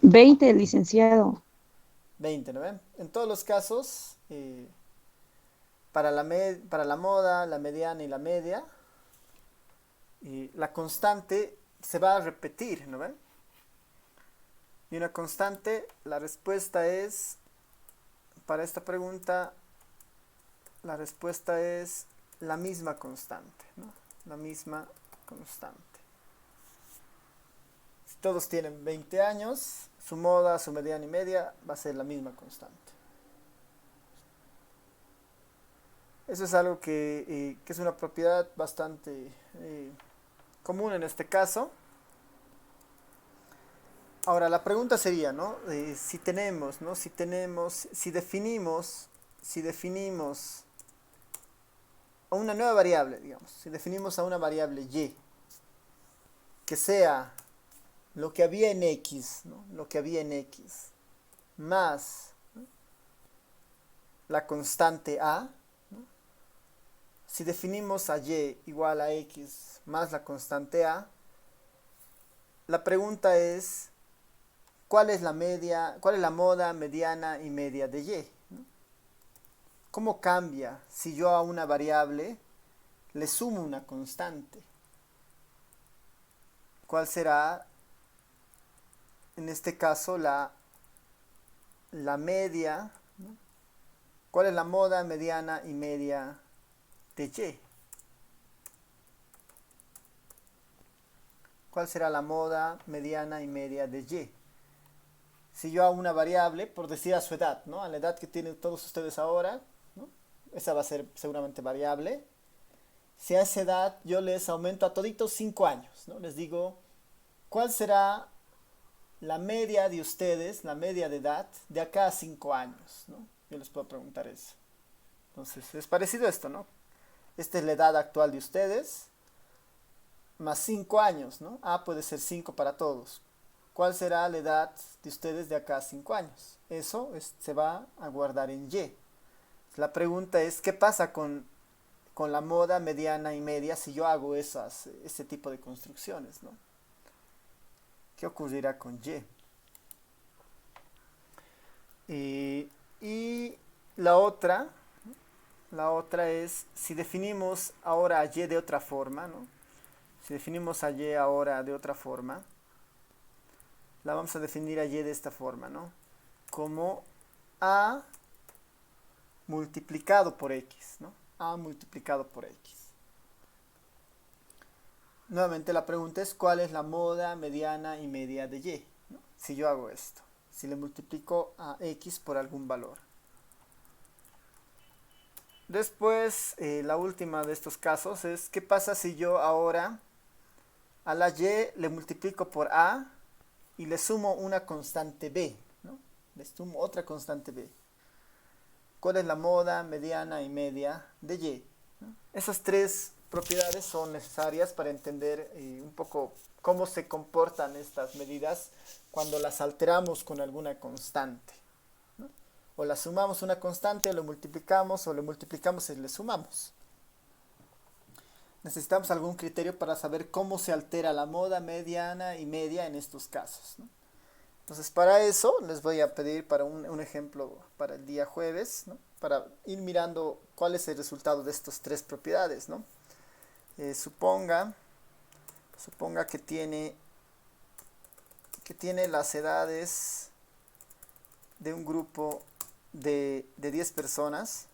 20, licenciado. 20, ¿no ven? En todos los casos, para la moda, la mediana y la media, la constante se va a repetir, ¿no ven? Y una constante, la respuesta es, para esta pregunta, la respuesta es la misma constante, ¿no? La misma constante. Si todos tienen 20 años, su moda, su mediana y media va a ser la misma constante. Eso es algo que es una propiedad bastante común en este caso. Ahora, la pregunta sería, ¿no? Si tenemos, ¿no? Si definimos a una nueva variable, digamos, si definimos a una variable y que sea lo que había en x, ¿no? Lo que había en x, más, ¿no? La constante a, ¿no? Si definimos a y igual a x más la constante a, la pregunta es, ¿cuál es la media, cuál es la moda, mediana y media de Y? ¿No? ¿Cómo cambia si yo a una variable le sumo una constante? ¿Cuál será, en este caso, la media? ¿No? ¿Cuál es la moda, mediana y media de Y? ¿Cuál será la moda, mediana y media de Y? Si yo a una variable, por decir a su edad, ¿no? A la edad que tienen todos ustedes ahora, ¿no? Esa va a ser seguramente variable. Si a esa edad yo les aumento a toditos 5 años, ¿no? Les digo, ¿cuál será la media de ustedes, la media de edad, de acá a 5 años, ¿no? Yo les puedo preguntar eso. Entonces, es parecido a esto, ¿no? Esta es la edad actual de ustedes, más 5 años, ¿no? A puede ser 5 para todos. ¿Cuál será la edad de ustedes de acá a 5 años? Eso se va a guardar en Y. La pregunta es, ¿qué pasa con la moda, mediana y media si yo hago ese tipo de construcciones, ¿no? ¿Qué ocurrirá con Y? Y la otra es, si definimos ahora a Y de otra forma, ¿no? Si definimos a Y ahora de otra forma, la vamos a definir a Y de esta forma, ¿no? Como A multiplicado por X, ¿no? A multiplicado por X. Nuevamente la pregunta es, ¿cuál es la moda, mediana y media de Y? ¿No? Si yo hago esto, si le multiplico a X por algún valor. Después, la última de estos casos es, ¿qué pasa si yo ahora a la Y le multiplico por A y le sumo una constante B, ¿no? Le sumo otra constante B. ¿Cuál es la moda, mediana y media de Y? ¿No? Esas tres propiedades son necesarias para entender un poco cómo se comportan estas medidas cuando las alteramos con alguna constante, ¿no? O la sumamos una constante, o le multiplicamos y le sumamos. Necesitamos algún criterio para saber cómo se altera la moda, mediana y media en estos casos, ¿no? Entonces, para eso les voy a pedir para un ejemplo para el día jueves, ¿no? Para ir mirando cuál es el resultado de estas tres propiedades, ¿no? Suponga que tiene las edades de un grupo de 10 personas.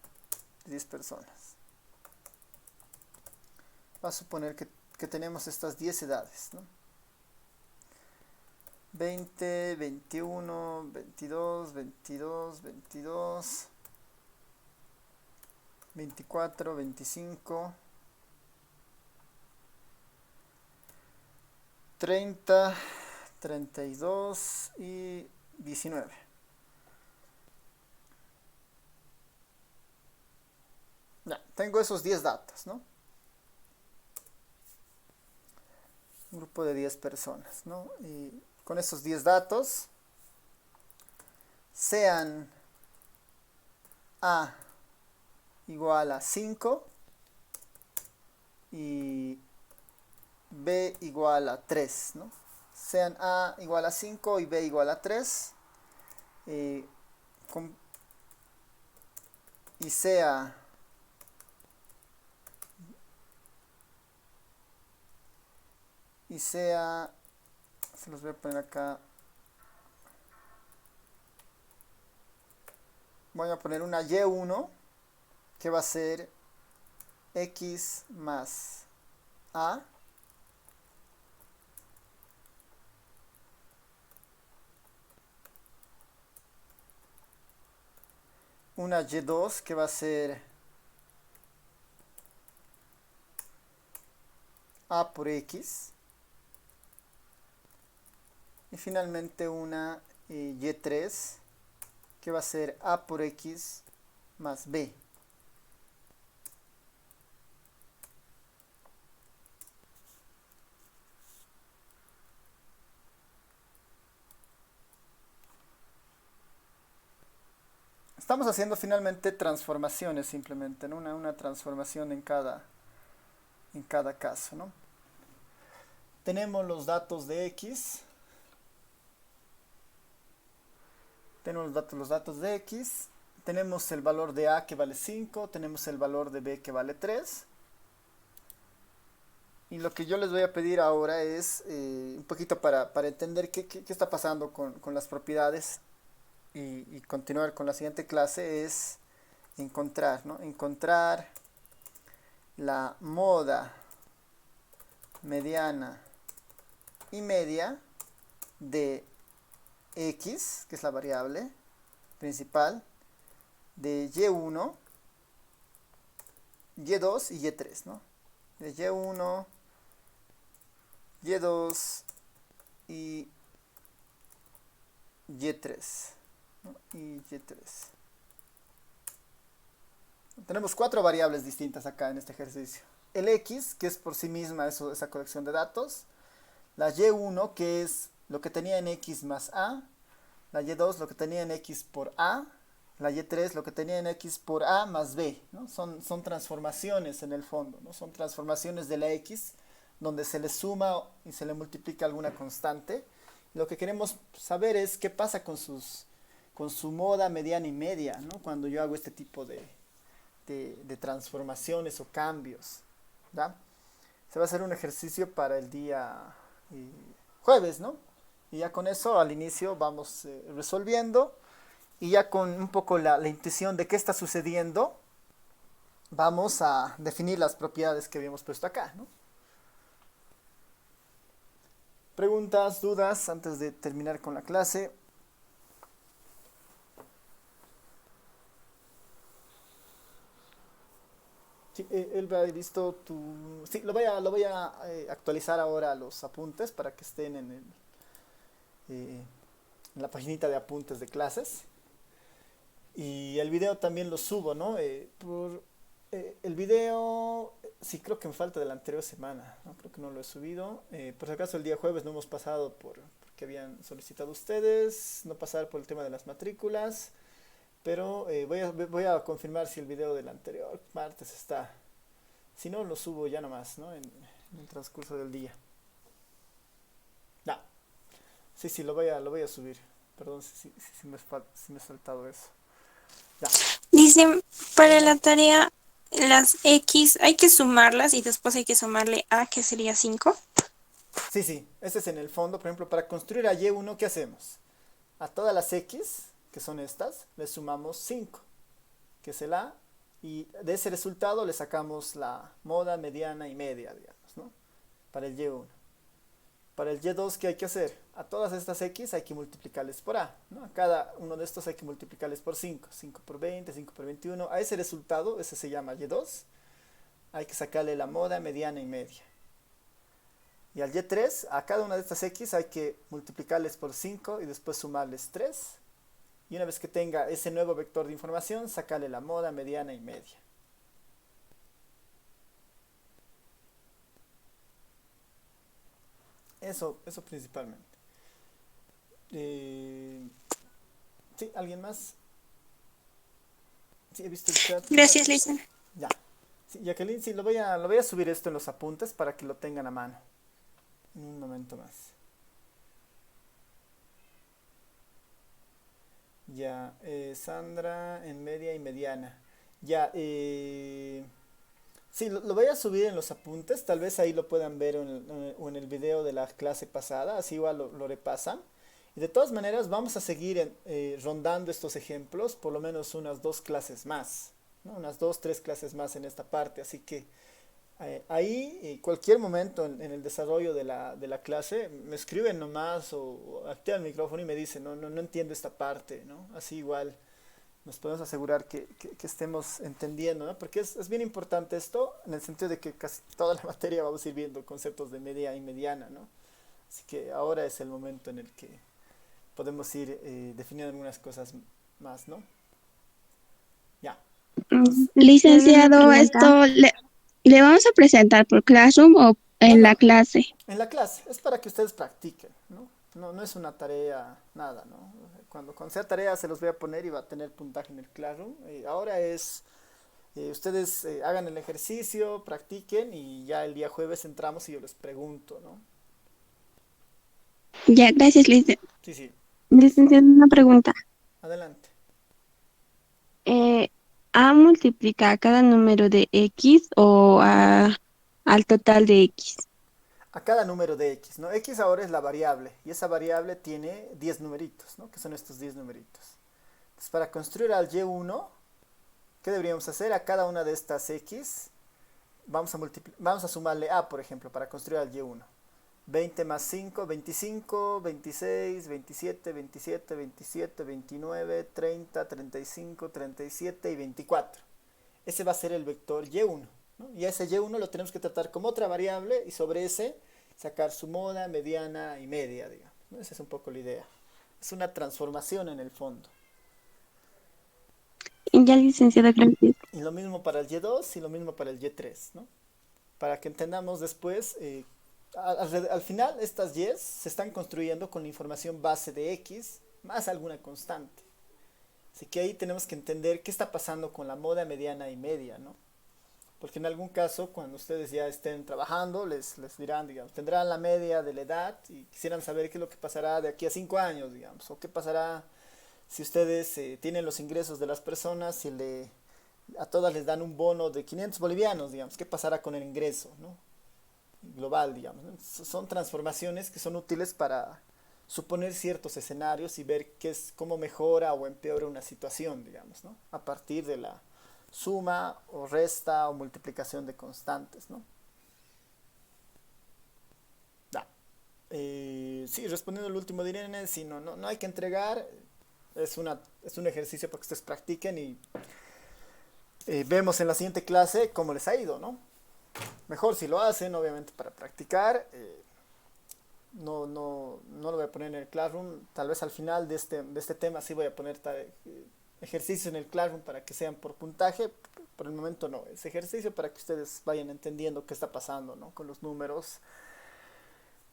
Va a suponer que tenemos estas 10 edades, ¿no? 20, 21, 22, 22, 22, 24, 25, 30, 32 y 19. Ya, tengo esos 10 datos, ¿no? Un grupo de 10 personas, ¿no? Y con esos 10 datos, sean A igual a 5 y B igual a 3, ¿no? Sean A igual a 5 y B igual a 3, y sea se los voy a poner acá, voy a poner una Y1 que va a ser X más A una Y2 que va a ser A por X y finalmente una Y3 que va a ser A por X más B. Estamos haciendo finalmente transformaciones simplemente, ¿no? Una transformación en cada caso, ¿no? tenemos los datos de X. Tenemos los datos de X. Tenemos el valor de A que vale 5. Tenemos el valor de B que vale 3. Y lo que yo les voy a pedir ahora es un poquito para entender qué está pasando con las propiedades y continuar con la siguiente clase es encontrar, ¿no? Encontrar la moda, mediana y media de X, que es la variable principal, de Y1, Y2 y Y3, ¿no? De Y1, Y2 y Y3, ¿no? Y Y3. Tenemos 4 variables distintas acá en este ejercicio. El X, que es por sí misma esa colección de datos. La Y1, que es lo que tenía en X más A. La Y2, lo que tenía en X por A. La Y3, lo que tenía en X por A más B, ¿no? Son transformaciones en el fondo, ¿no? Son transformaciones de la X donde se le suma y se le multiplica alguna constante. Lo que queremos saber es qué pasa con su moda, mediana y media, ¿no? Cuando yo hago este tipo de transformaciones o cambios, ¿ya? Se va a hacer un ejercicio para el día jueves, ¿no? Y ya con eso al inicio vamos resolviendo y ya con un poco la intuición de qué está sucediendo vamos a definir las propiedades que habíamos puesto acá, ¿no? Preguntas, dudas antes de terminar con la clase. Sí, Elba, he visto tu... Sí, lo voy a actualizar ahora los apuntes para que estén en la paginita de apuntes de clases. Y el video también lo subo, ¿no? El video, sí, creo que me falta de la anterior semana, ¿no? Creo que no lo he subido. Por si acaso el día jueves no hemos pasado porque habían solicitado ustedes, no pasar por el tema de las matrículas. Pero voy a confirmar si el video del anterior martes está. Si no, lo subo ya nomás, ¿no? En el transcurso del día. Ya. Sí, lo voy a subir. Perdón si me he saltado eso. Ya. Dicen, para la tarea, las X hay que sumarlas y después hay que sumarle A, que sería 5. Sí. Ese es en el fondo. Por ejemplo, para construir a Y1, ¿qué hacemos? A todas las X, que son estas, le sumamos 5, que es el A, y de ese resultado le sacamos la moda, mediana y media, digamos, ¿no? Para el Y1. Para el Y2, ¿qué hay que hacer? A todas estas X hay que multiplicarles por A, ¿no? A cada uno de estos hay que multiplicarles por 5, 5 por 20, 5 por 21, a ese resultado, ese se llama Y2, hay que sacarle la moda, mediana y media. Y al Y3, a cada una de estas X hay que multiplicarles por 5 y después sumarles 3. Y una vez que tenga ese nuevo vector de información, sacarle la moda, mediana y media. Eso principalmente. ¿Sí? ¿Alguien más? Sí, he visto el chat. Gracias, Lisa. Ya. Sí, Jacqueline, sí, lo voy a subir esto en los apuntes para que lo tengan a mano. En un momento más. Ya, Sandra en media y mediana. Ya, sí, lo voy a subir en los apuntes. Tal vez ahí lo puedan ver o en el video de la clase pasada. Así igual lo repasan. Y de todas maneras vamos a seguir rondando estos ejemplos por lo menos unas 2 clases más, ¿no? Unas 2, 3 clases más en esta parte. Así que ahí, cualquier momento en el desarrollo de la clase, me escriben nomás o activan el micrófono y me dicen, no entiendo esta parte, ¿no? Así igual nos podemos asegurar que estemos entendiendo, ¿no? Porque es bien importante esto, en el sentido de que casi toda la materia vamos a ir viendo conceptos de media y mediana, ¿no? Así que ahora es el momento en el que podemos ir definiendo algunas cosas más, ¿no? Ya. Licenciado, esto le vamos a presentar por Classroom o en la clase. En la clase, es para que ustedes practiquen, ¿no? No es una tarea, nada, ¿no? Cuando sea tarea se los voy a poner y va a tener puntaje en el Classroom. Ahora es, ustedes hagan el ejercicio, practiquen y ya el día jueves entramos y yo les pregunto, ¿no? Ya, gracias, Sí, sí, Licenciado, una pregunta. adelante. Eh, ¿A multiplica a cada número de X o al total de X? A cada número de X, ¿no? X ahora es la variable y esa variable tiene 10 numeritos, ¿no? Que son estos 10 numeritos. Entonces, para construir al Y1, ¿qué deberíamos hacer? A cada una de estas X vamos a sumarle A, por ejemplo, para construir al Y1. 20 más 5, 25, 26, 27, 27, 27, 29, 30, 35, 37 y 24. Ese va a ser el vector Y1, ¿no? Y a ese Y1 lo tenemos que tratar como otra variable y sobre ese sacar su moda, mediana y media, digamos, ¿no? Esa es un poco la idea. Es una transformación en el fondo. Ya, licenciada, gracias. Y lo mismo para el Y2 y lo mismo para el Y3, ¿no? Para que entendamos después, al final estas Y's se están construyendo con la información base de X más alguna constante. Así que ahí tenemos que entender qué está pasando con la moda, mediana y media, ¿no? Porque en algún caso, cuando ustedes ya estén trabajando, les dirán, digamos, tendrán la media de la edad y quisieran saber qué es lo que pasará de aquí a 5 años, digamos, o qué pasará si ustedes tienen los ingresos de las personas, si a todas les dan un bono de 500 bolivianos, digamos, qué pasará con el ingreso, ¿no? Global, digamos, ¿no? Son transformaciones que son útiles para suponer ciertos escenarios y ver cómo mejora o empeora una situación, digamos, ¿no? A partir de la suma o resta o multiplicación de constantes, ¿no? Da. Sí, respondiendo al último de Irene, sí, no hay que entregar, es un ejercicio para que ustedes practiquen y vemos en la siguiente clase cómo les ha ido, ¿no? Mejor si lo hacen, obviamente, para practicar. No lo voy a poner en el Classroom. Tal vez al final de este tema sí voy a poner ejercicios en el Classroom para que sean por puntaje. Por el momento no. Es ejercicio para que ustedes vayan entendiendo qué está pasando, ¿no? Con los números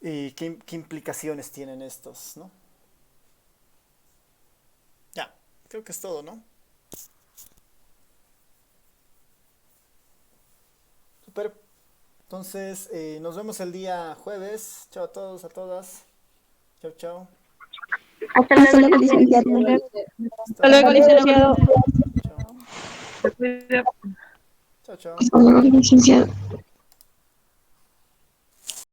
y qué implicaciones tienen estos, ¿no? Ya, creo que es todo, ¿no? Super. Entonces, nos vemos el día jueves. Chao a todos, a todas. Chao, chao. Hasta Hasta luego, luego, licenciado. Hasta luego, licenciado. Chao. Chao, chao. Hola, licenciado.